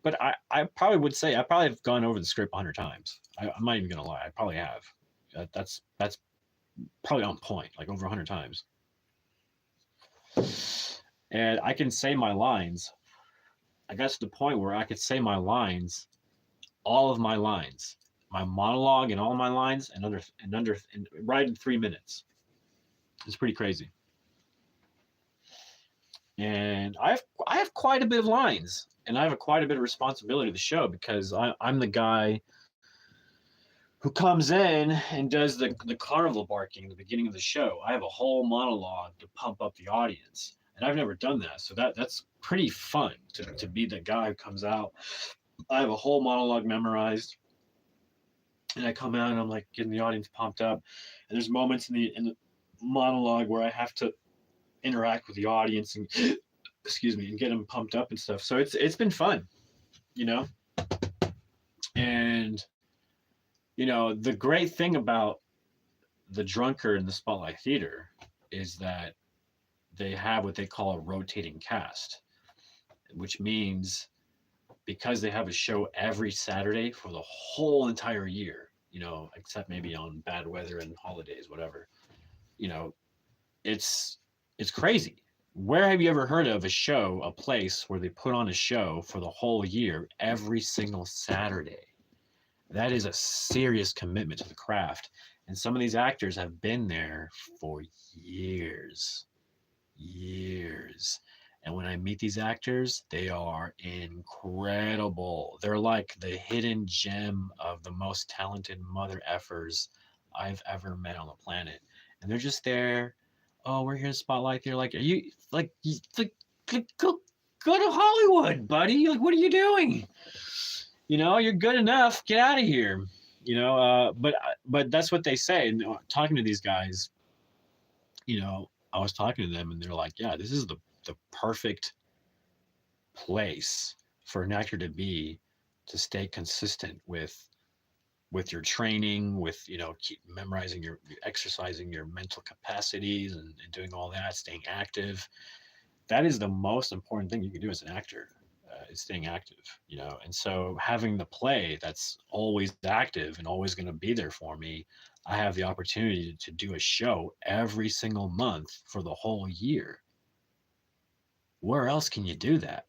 but I probably would say I probably have gone over the script 100 times. I'm not even gonna lie. I probably have. That's probably on point, like over 100 times. And I can say my lines. I got to the point where I could say my lines, all of my lines, my monologue and all my lines, and right in 3 minutes. It's pretty crazy. And I have quite a bit of lines, and I have quite a bit of responsibility to the show because I'm the guy who comes in and does the carnival barking at the beginning of the show. I have a whole monologue to pump up the audience, and I've never done that, so that's pretty fun to be the guy who comes out. I have a whole monologue memorized, and I come out and I'm like getting the audience pumped up, and there's moments in the monologue where I have to interact with the audience and excuse me, and get them pumped up and stuff. So it's been fun, you know. And the great thing about the Drunkard and the Spotlight Theater is that they have what they call a rotating cast, which means because they have a show every Saturday for the whole entire year, except maybe on bad weather and holidays, whatever, it's crazy. Where have you ever heard of a place where they put on a show for the whole year every single Saturday? That is a serious commitment to the craft. And some of these actors have been there for years. Years. And when I meet these actors, they are incredible. They're like the hidden gem of the most talented mother effers I've ever met on the planet. And they're just there. Oh, we're here in Spotlight. They're like, are you like, go to Hollywood, buddy? Like, what are you doing? You're good enough. Get out of here. But that's what they say. And talking to these guys, I was talking to them, and they're like, yeah, this is the perfect place for an actor to be, to stay consistent with your training, with keep memorizing your exercising your mental capacities, and doing all that, staying active. That is the most important thing you can do as an actor, is staying active. And so having the play that's always active and always going to be there for me, I have the opportunity to do a show every single month for the whole year. Where else can you do that?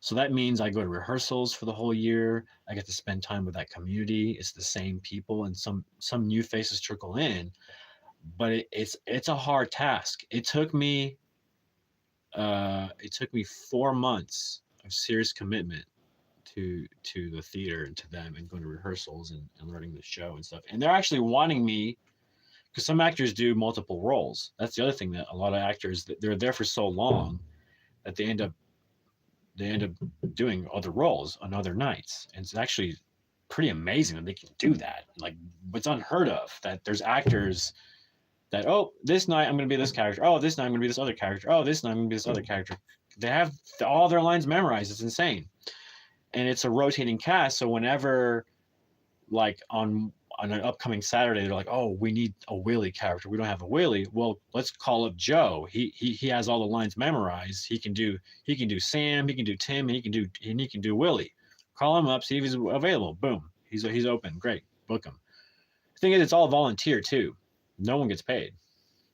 So that means I go to rehearsals for the whole year. I get to spend time with that community. It's the same people, and some new faces trickle in, but it's a hard task. It took me 4 months of serious commitment to the theater and to them and going to rehearsals and learning the show and stuff. And they're actually wanting me because some actors do multiple roles. That's the other thing that a lot of actors they're there for so long that they end up doing other roles on other nights. And it's actually pretty amazing that they can do that. Like it's unheard of that there's actors that this night I'm going to be this character. Oh, this night I'm going to be this other character. Oh, this night I'm going to be this other character. They have all their lines memorized. It's insane, and it's a rotating cast. So whenever, like on an upcoming Saturday, they're like, oh, we need a Willie character. We don't have a Willie. Well, let's call up Joe. He has all the lines memorized. He can do Sam. He can do Tim. And he can do Willie. Call him up. See if he's available. Boom. He's open. Great. Book him. The thing is, it's all volunteer too. No one gets paid.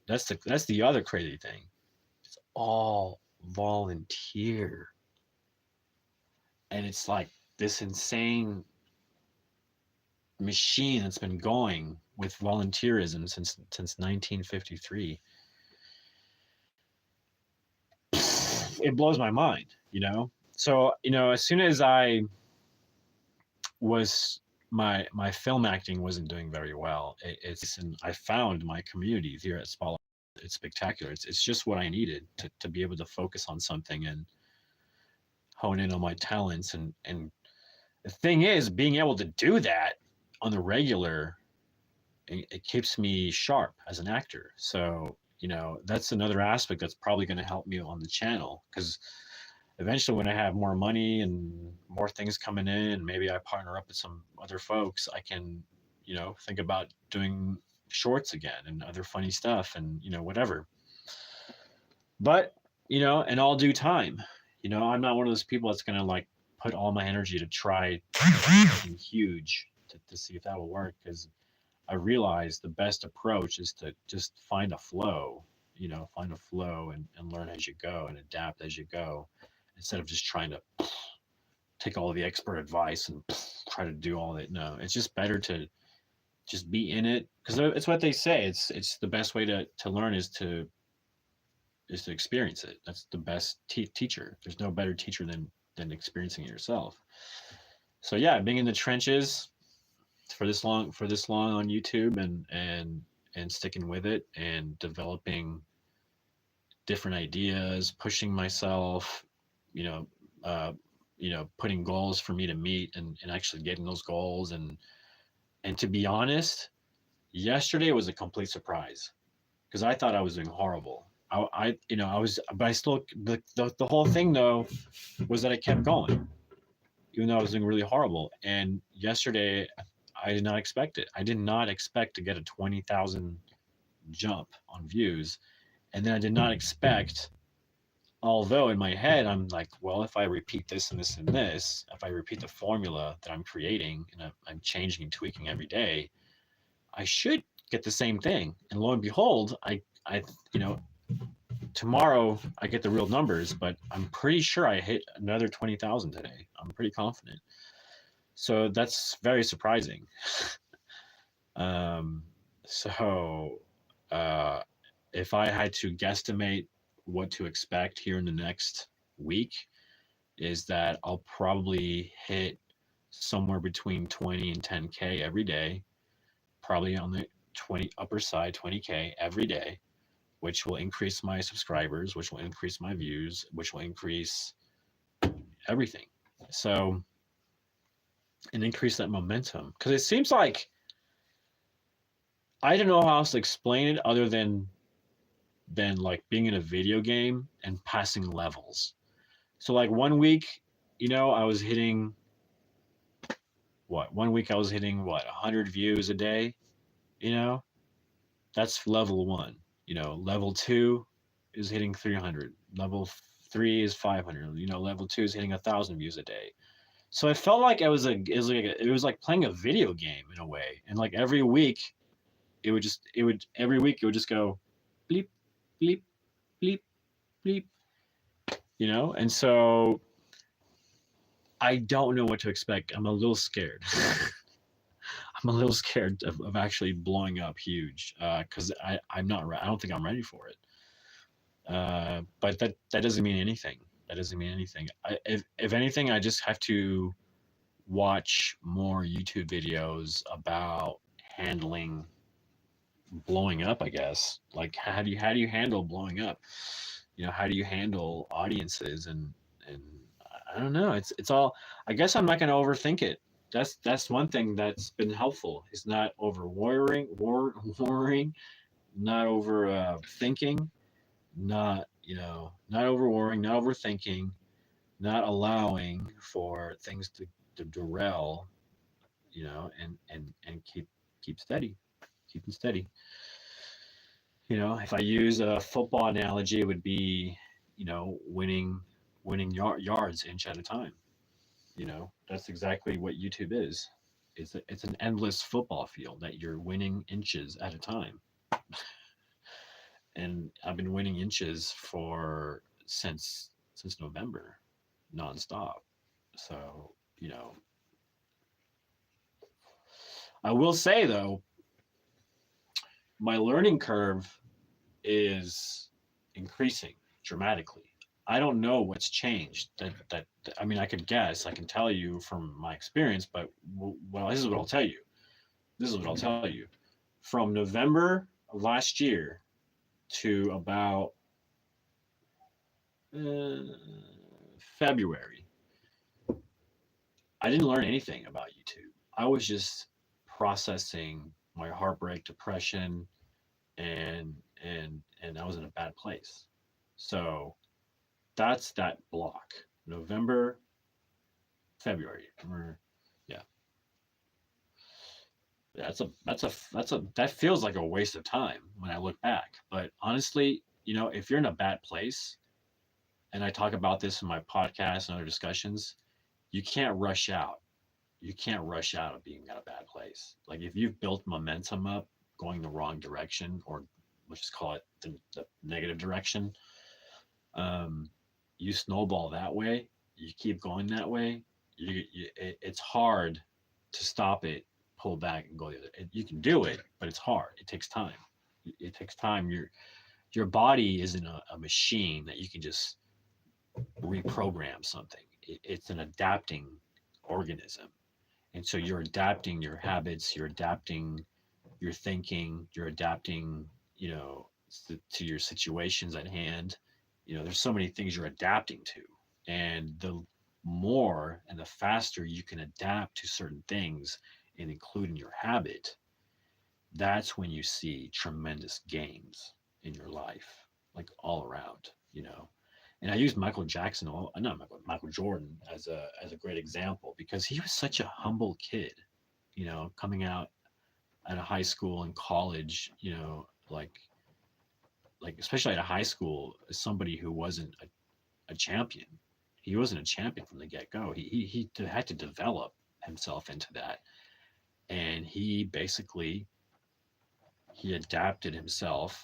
That's the other crazy thing. It's all volunteer, and it's like this insane machine that's been going with volunteerism since 1953. It blows my mind, So, as soon as I was my film acting wasn't doing very well. And I found my community here at Spala. It's spectacular. It's just what I needed to be able to focus on something and hone in on my talents. And the thing is, being able to do that on the regular, it keeps me sharp as an actor. So, that's another aspect that's probably going to help me on the channel, because eventually when I have more money and more things coming in, maybe I partner up with some other folks, I can, think about doing shorts again and other funny stuff and, whatever. But, in all due time, I'm not one of those people that's going to like put all my energy to try something huge to see if that will work. Because I realize the best approach is to just find a flow, and learn as you go and adapt as you go, instead of just trying to take all the expert advice and try to do all that. No, it's just better to just be in it, because it's what they say. It's the best way to learn is to experience it. That's the best teacher. There's no better teacher than experiencing it yourself. So yeah, being in the trenches for this long on YouTube and sticking with it and developing different ideas, pushing myself, putting goals for me to meet and actually getting those goals. And to be honest, yesterday was a complete surprise, because I thought I was doing horrible. But I still, the whole thing though was that I kept going, even though I was doing really horrible. And yesterday, I did not expect it. I did not expect to get a 20,000 jump on views. And then I did not expect, although in my head, I'm like, well, if I repeat this and this and this, if I repeat the formula that I'm creating and I'm changing and tweaking every day, I should get the same thing. And lo and behold, I tomorrow I get the real numbers, but I'm pretty sure I hit another 20,000 today. I'm pretty confident. So that's very surprising. So if I had to guesstimate what to expect here in the next week, is that I'll probably hit somewhere between 20 and 10K every day, probably on the 20 upper side, 20K every day, which will increase my subscribers, which will increase my views, which will increase everything. So, and increase that momentum. Because it seems like, I don't know how else to explain it other than like being in a video game and passing levels. So like 1 week, I was hitting 100 views a day, that's level 1. Level 2 is hitting 300. Level 3 is 500. Level 2 is hitting 1,000 views a day. So I felt like it was like playing a video game in a way. And like every week, it would just go bleep, bleep, bleep, bleep, And so I don't know what to expect. I'm a little scared. I'm a little scared of actually blowing up huge, because I'm not. I don't think I'm ready for it. But that doesn't mean anything. That doesn't mean anything. If anything, I just have to watch more YouTube videos about handling blowing up, I guess. Like how do you handle blowing up? How do you handle audiences and I don't know. It's all, I guess I'm not going to overthink it. That's one thing that's been helpful. Is not over worrying, not over thinking, not over worrying, not overthinking, not allowing for things to derail, and keep steady, keeping steady. If I use a football analogy, it would be, winning yards inch at a time. That's exactly what YouTube is. It's an endless football field that you're winning inches at a time. And I've been winning inches for since November, nonstop. So, I will say though, my learning curve is increasing dramatically. I don't know what's changed. That I mean, I could guess. I can tell you from my experience, but well, this is what I'll tell you. This is what I'll tell you. From November of last year to about uh, February, I didn't learn anything about YouTube. I was just processing my heartbreak, depression, and I was in a bad place. So that's that block. November, February. Yeah, that feels like a waste of time when I look back. But honestly, if you're in a bad place, and I talk about this in my podcast and other discussions, you can't rush out. You can't rush out of being in a bad place. Like if you've built momentum up going the wrong direction, or let's just call it the negative direction, um, you snowball that way, you keep going that way, it's hard to stop it, pull back, and go the other. You can do it, but it's hard. It takes time. It takes time. Your body isn't a machine that you can just reprogram something. It's an adapting organism, and so you're adapting your habits, you're adapting your thinking, you're adapting, to your situations at hand. There's so many things you're adapting to, and the more and the faster you can adapt to certain things and include in your habit, that's when you see tremendous gains in your life, like all around. And I used Michael Jackson, not Michael Jordan, as a great example because he was such a humble kid, coming out at a high school and college, like especially at a high school, as somebody who wasn't a champion. He wasn't a champion from the get go. He had to develop himself into that, and he adapted himself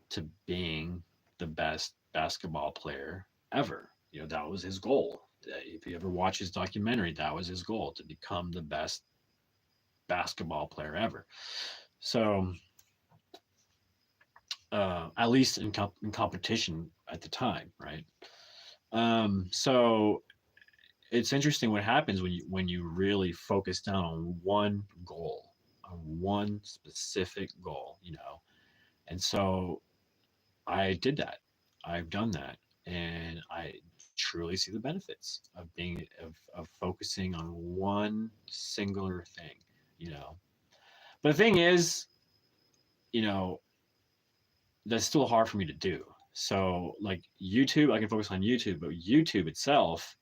to being the best basketball player ever. That was his goal. If you ever watch his documentary, that was his goal, to become the best basketball player ever. So, at least in competition at the time, right? So it's interesting what happens when you really focus down on one goal, on one specific goal, And so I did that. I've done that, and I truly see the benefits of focusing on one singular thing. But the thing is, you know, that's still hard for me to do. So like YouTube, I can focus on YouTube, but YouTube itself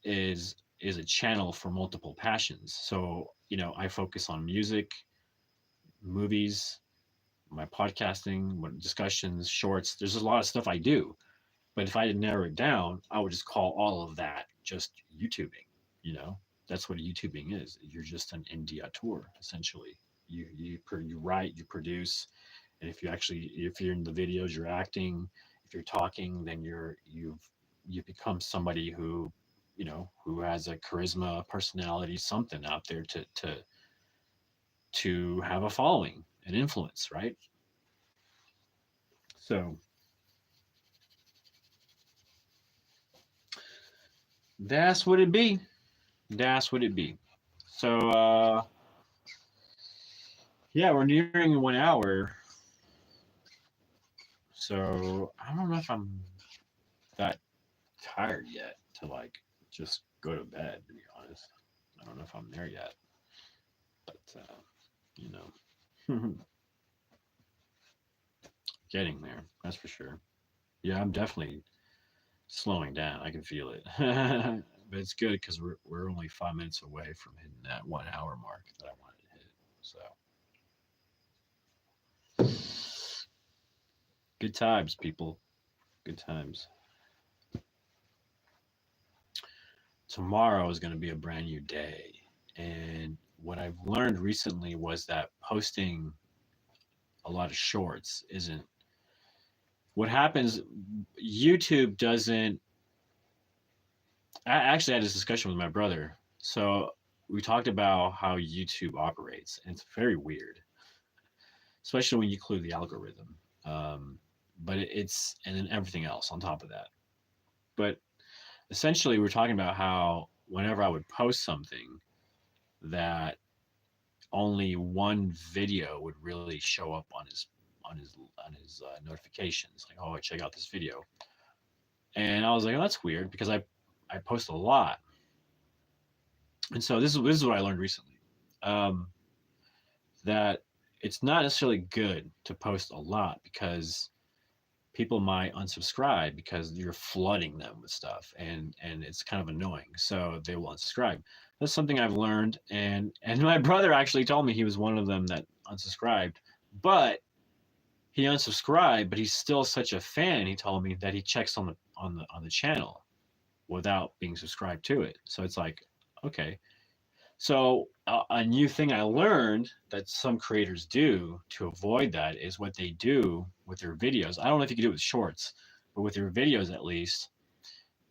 is a channel for multiple passions. So, I focus on music, movies, my podcasting, what discussions, shorts. There's a lot of stuff I do. But if I did narrow it down, I would just call all of that just YouTubing. You know, that's what YouTubing is. You're just an indiator, essentially. You write, you produce, and if you're in the videos, you're acting. If you're talking, then you become somebody who has a charisma, personality, something out there to have a following, an influence, right? So that's what it be. That's what it be. So yeah, we're nearing 1 hour. So I don't know if I'm that tired yet to like just go to bed. To be honest, I don't know if I'm there yet, but you know, getting there. That's for sure. Yeah, I'm definitely slowing down. I can feel it, but it's good because we're only 5 minutes away from hitting that 1 hour mark that I wanted to hit. So good times, people. Good times. Tomorrow is going to be a brand new day. And what I've learned recently was that posting a lot of shorts isn't what happens. YouTube doesn't. I actually had this discussion with my brother. So we talked about how YouTube operates, and it's very weird, especially when you include the algorithm. Um, but it's and then everything else on top of that. But essentially, we're talking about how whenever I would post something, that only one video would really show up on his notifications, like, oh, check out this video. And I was like, oh, that's weird because I post a lot. And so this is what I learned recently, um, that it's not necessarily good to post a lot because people might unsubscribe because you're flooding them with stuff, and it's kind of annoying, so they will unsubscribe. That's something I've learned, and my brother actually told me he was one of them that unsubscribed, but he unsubscribed, but he's still such a fan. He told me that he checks on the channel without being subscribed to it. So it's like, okay. So a new thing I learned that some creators do to avoid that is what they do with their videos. I don't know if you can do it with shorts, but with your videos at least,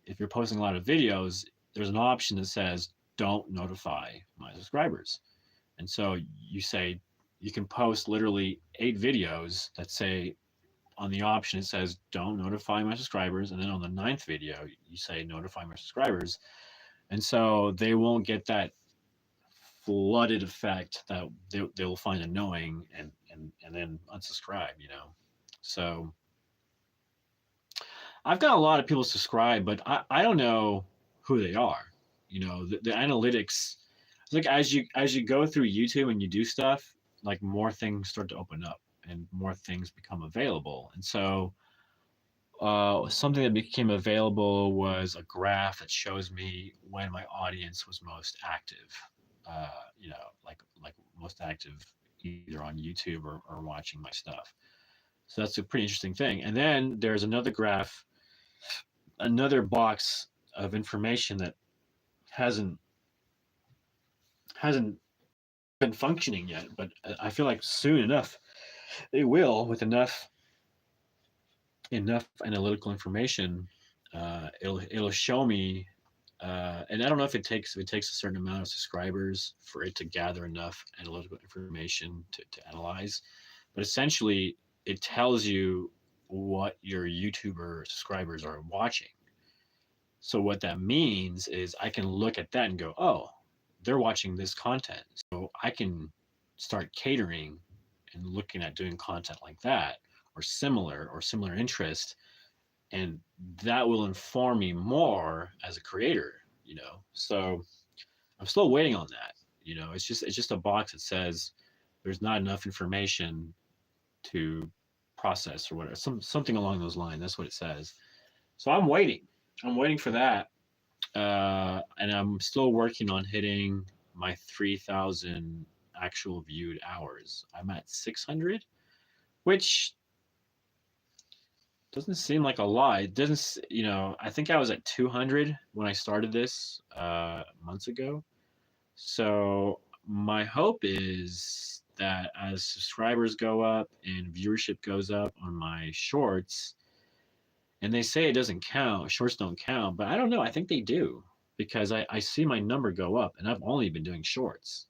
if you're posting a lot of videos, there's an option that says don't notify my subscribers. And so you say you can post literally 8 videos that say on the option it says don't notify my subscribers, and then on the ninth video you say notify my subscribers, and so they won't get that flooded effect that they'll find annoying and then unsubscribe, so I've got a lot of people subscribe, but I don't know who they are. The analytics, it's like as you go through YouTube and you do stuff, like more things start to open up and more things become available. And so something that became available was a graph that shows me when my audience was most active. Like most active either on YouTube or watching my stuff. So that's a pretty interesting thing. And then there's another graph, another box of information that hasn't hasn't been functioning yet, but I feel like soon enough it will, with enough analytical information. It'll show me, and I don't know if it takes a certain amount of subscribers for it to gather enough analytical information to analyze, but essentially it tells you what your YouTuber subscribers are watching. So what that means is I can look at that and go, oh, they're watching this content. So I can start catering and looking at doing content like that or similar interest. And that will inform me more as a creator. So I'm still waiting on that. It's just a box that says there's not enough information to process or whatever. Something along those lines. That's what it says. So I'm waiting. I'm waiting for that. And I'm still working on hitting my 3,000 actual viewed hours. I'm at 600, which doesn't seem like a lot. It doesn't, I think I was at 200 when I started this months ago. So my hope is that as subscribers go up and viewership goes up on my shorts, and they say it doesn't count, shorts don't count, but I don't know. I think they do because I see my number go up and I've only been doing shorts.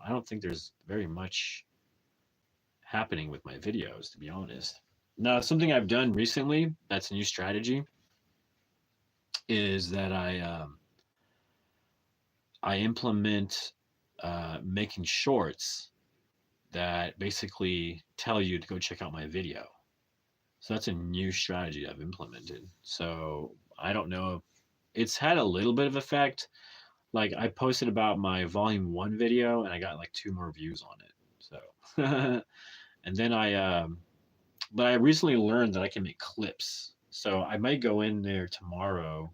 I don't think there's very much happening with my videos, to be honest. Now, something I've done recently that's a new strategy is that I implement making shorts that basically tell you to go check out my video. So that's a new strategy I've implemented. So I don't know if it's had a little bit of effect. Like I posted about my volume one video and I got like two more views on it. So and then but I recently learned that I can make clips. So I might go in there tomorrow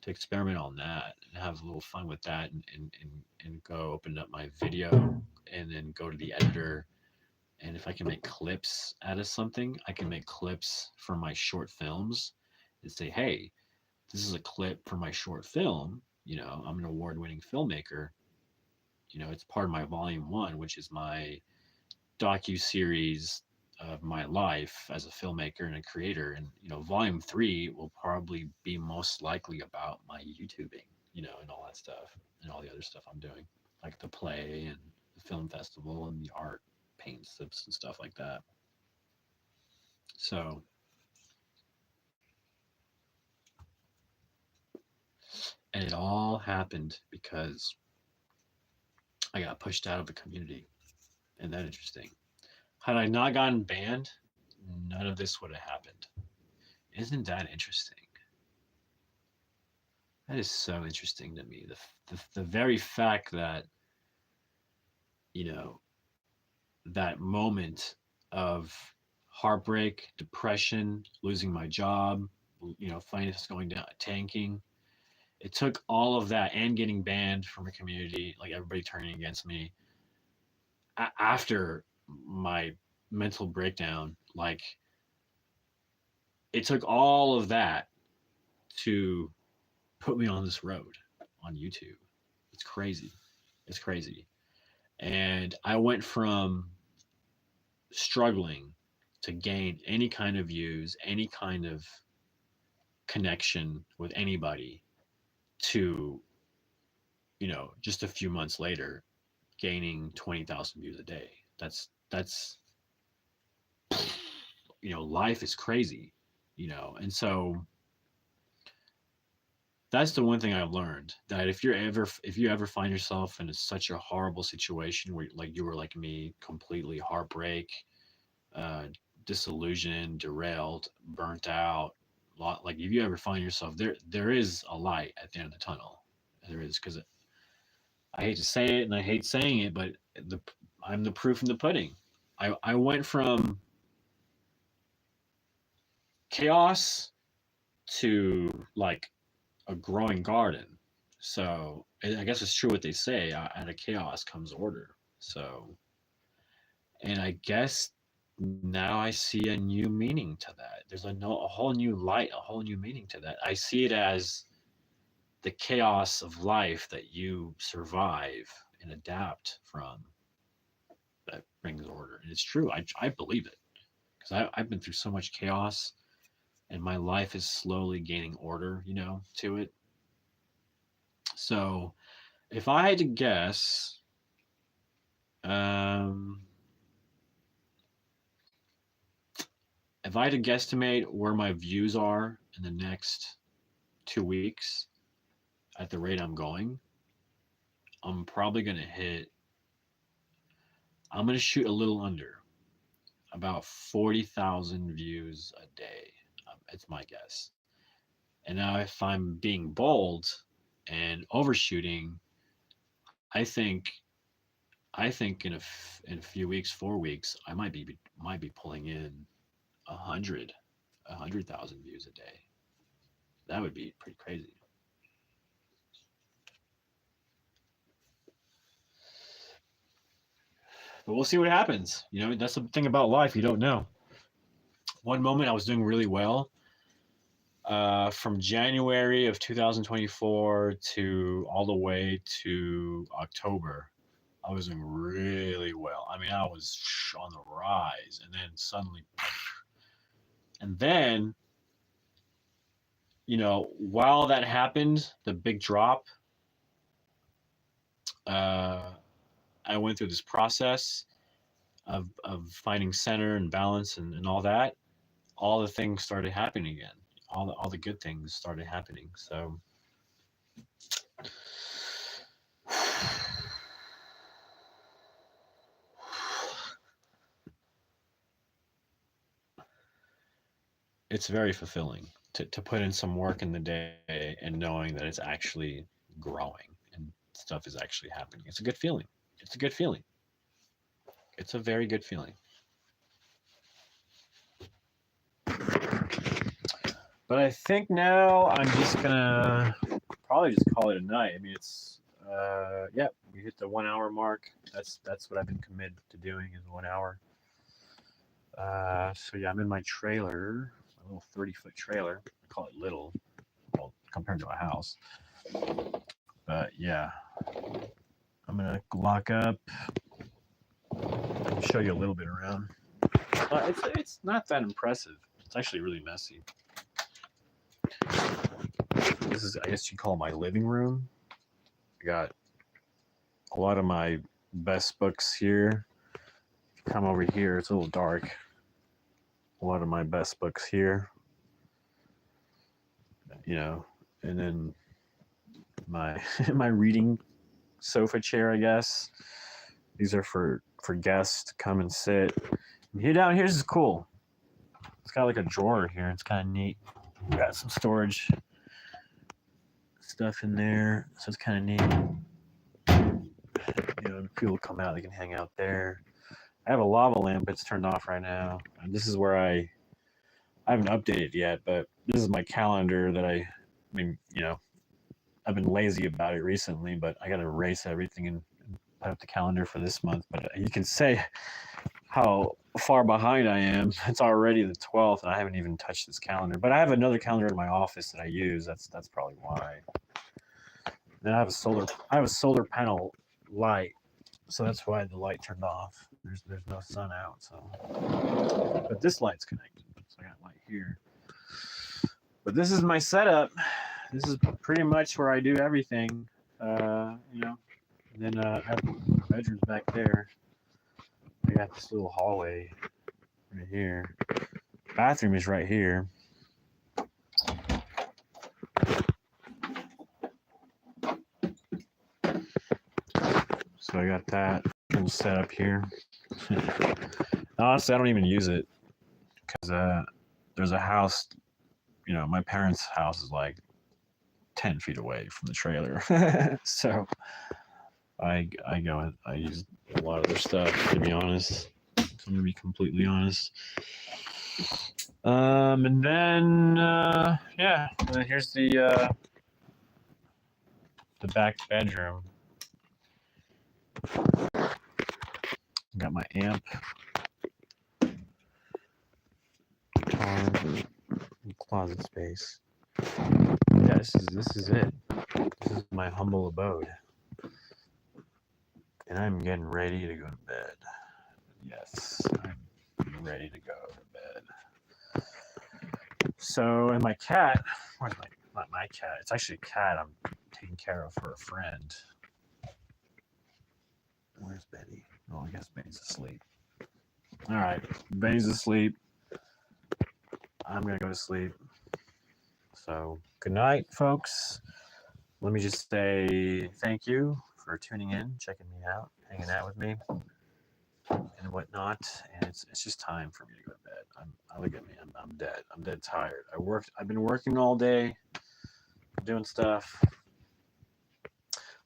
to experiment on that and have a little fun with that and go open up my video and then go to the editor. And if I can make clips out of something, I can make clips for my short films and say, hey, this is a clip for my short film. You know, I'm an award winning filmmaker. You know, it's part of my volume one, which is my docu series of my life as a filmmaker and a creator. And you know, volume three will probably be most likely about my YouTubing, you know, and all that stuff and all the other stuff I'm doing, like the play and the film festival and the art paint sips and stuff like that. So, and it all happened because I got pushed out of the community. Isn't that interesting? Had I not gotten banned, none of this would have happened. Isn't that interesting? That is so interesting to me. The very fact that, you know, that moment of heartbreak, depression, losing my job, you know, finance going down, tanking, it took all of that and getting banned from a community, like everybody turning against me after my mental breakdown. Like, it took all of that to put me on this road on YouTube. It's crazy. It's crazy. And I went from struggling to gain any kind of views, any kind of connection with anybody to, you know, just a few months later gaining 20,000 views a day. That's you know, life is crazy, you know. And so that's the one thing I've learned, that if you ever find yourself in such a horrible situation where like you were like me, completely heartbreak, uh, disillusioned, derailed, burnt out, like if you ever find yourself there, there is a light at the end of the tunnel. There is, because I hate to say it and I hate saying it, but the I'm the proof in the pudding. I went from chaos to like a growing garden. So I guess it's true what they say. Out of chaos comes order. So, and I guess now I see a new meaning to that. There's a whole new light, a whole new meaning to that. I see it as the chaos of life that you survive and adapt from that brings order. And it's true. I believe it because I've been through so much chaos and my life is slowly gaining order, you know, to it. So if I had to guess, um, if I had to guesstimate where my views are in the next 2 weeks at the rate I'm going, I'm probably going to hit, I'm going to shoot a little under about 40,000 views a day. It's my guess. And now, if I'm being bold and overshooting, I think in a few weeks, 4 weeks, I might be pulling in 100 100,000 views a day. That would be pretty crazy. But we'll see what happens. You know, that's the thing about life. You don't know. One moment I was doing really well. From January of 2024 to all the way to October, I was doing really well. I mean, I was on the rise, and then suddenly, and then, you know, while that happened, the big drop, uh, I went through this process of finding center and balance and all that. All the things started happening again. All the good things started happening. So it's very fulfilling to put in some work in the day and knowing that it's actually growing and stuff is actually happening. It's a good feeling. It's a good feeling. It's a very good feeling. But I think now I'm just gonna probably just call it a night. I mean, it's yeah, we hit the 1 hour mark. That's what I've been committed to doing is 1 hour. So yeah, I'm in my trailer, a little 30-foot trailer. I call it little, well, compared to a house. But yeah, I'm gonna lock up. I'll show you a little bit around. It's not that impressive. It's actually really messy. This is, I guess you call my living room. I got a lot of my best books here. Come over here, it's a little dark. A lot of my best books here. You know, and then my my reading sofa chair, I guess. These are for guests to come and sit. And here down here's is cool. It's got like a drawer here. It's kind of neat. Got some storage stuff in there, so it's kind of neat. You know, people come out, they can hang out there. I have a lava lamp. It's turned off right now. And this is where I haven't updated yet, but this is my calendar that I mean, you know, I've been lazy about it recently, but I got to erase everything and put up the calendar for this month. But you can say how far behind I am. It's already the 12th, and I haven't even touched this calendar. But I have another calendar in my office that I use. That's probably why. Then I have a solar panel light, so that's why the light turned off. There's no sun out, so. But this light's connected, so I got light here. But this is my setup. This is pretty much where I do everything. You know, and then I have bedrooms back there. I got this little hallway right here. Bathroom is right here. So I got that little setup here. Honestly, I don't even use it because there's a house. You know, my parents' house is like 10 feet away from the trailer. So I go and I use a lot of their stuff, to be honest. I'm gonna be completely honest. And then yeah, and then here's the back bedroom. Got my amp, guitar, closet space. Yeah, this is it. This is my humble abode. And I'm getting ready to go to bed. Yes, I'm ready to go to bed. So, and my cat, not my cat, it's actually a cat I'm taking care of for a friend. Where's Betty? Oh, I guess Betty's asleep. All right, Betty's asleep. I'm going to go to sleep. So, good night, folks. Let me just say thank you for tuning in, checking me out, hanging out with me, and whatnot. And it's just time for me to go to bed. Look at me. I'm dead. I'm dead tired. I've been working all day, doing stuff.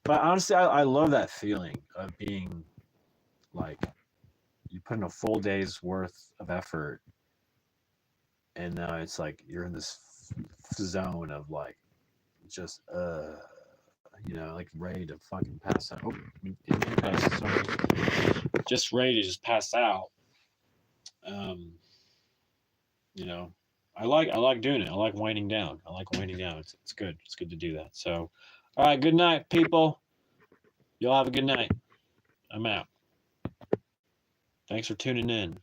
But honestly, I love that feeling of being like you put in a full day's worth of effort, and now it's like you're in this zone of like just you know, like ready to fucking pass out. Oh, sorry. Just ready to just pass out. You know, I like doing it. I like winding down. It's good. It's good to do that. So, all right, good night, people. Y'all have a good night. I'm out. Thanks for tuning in.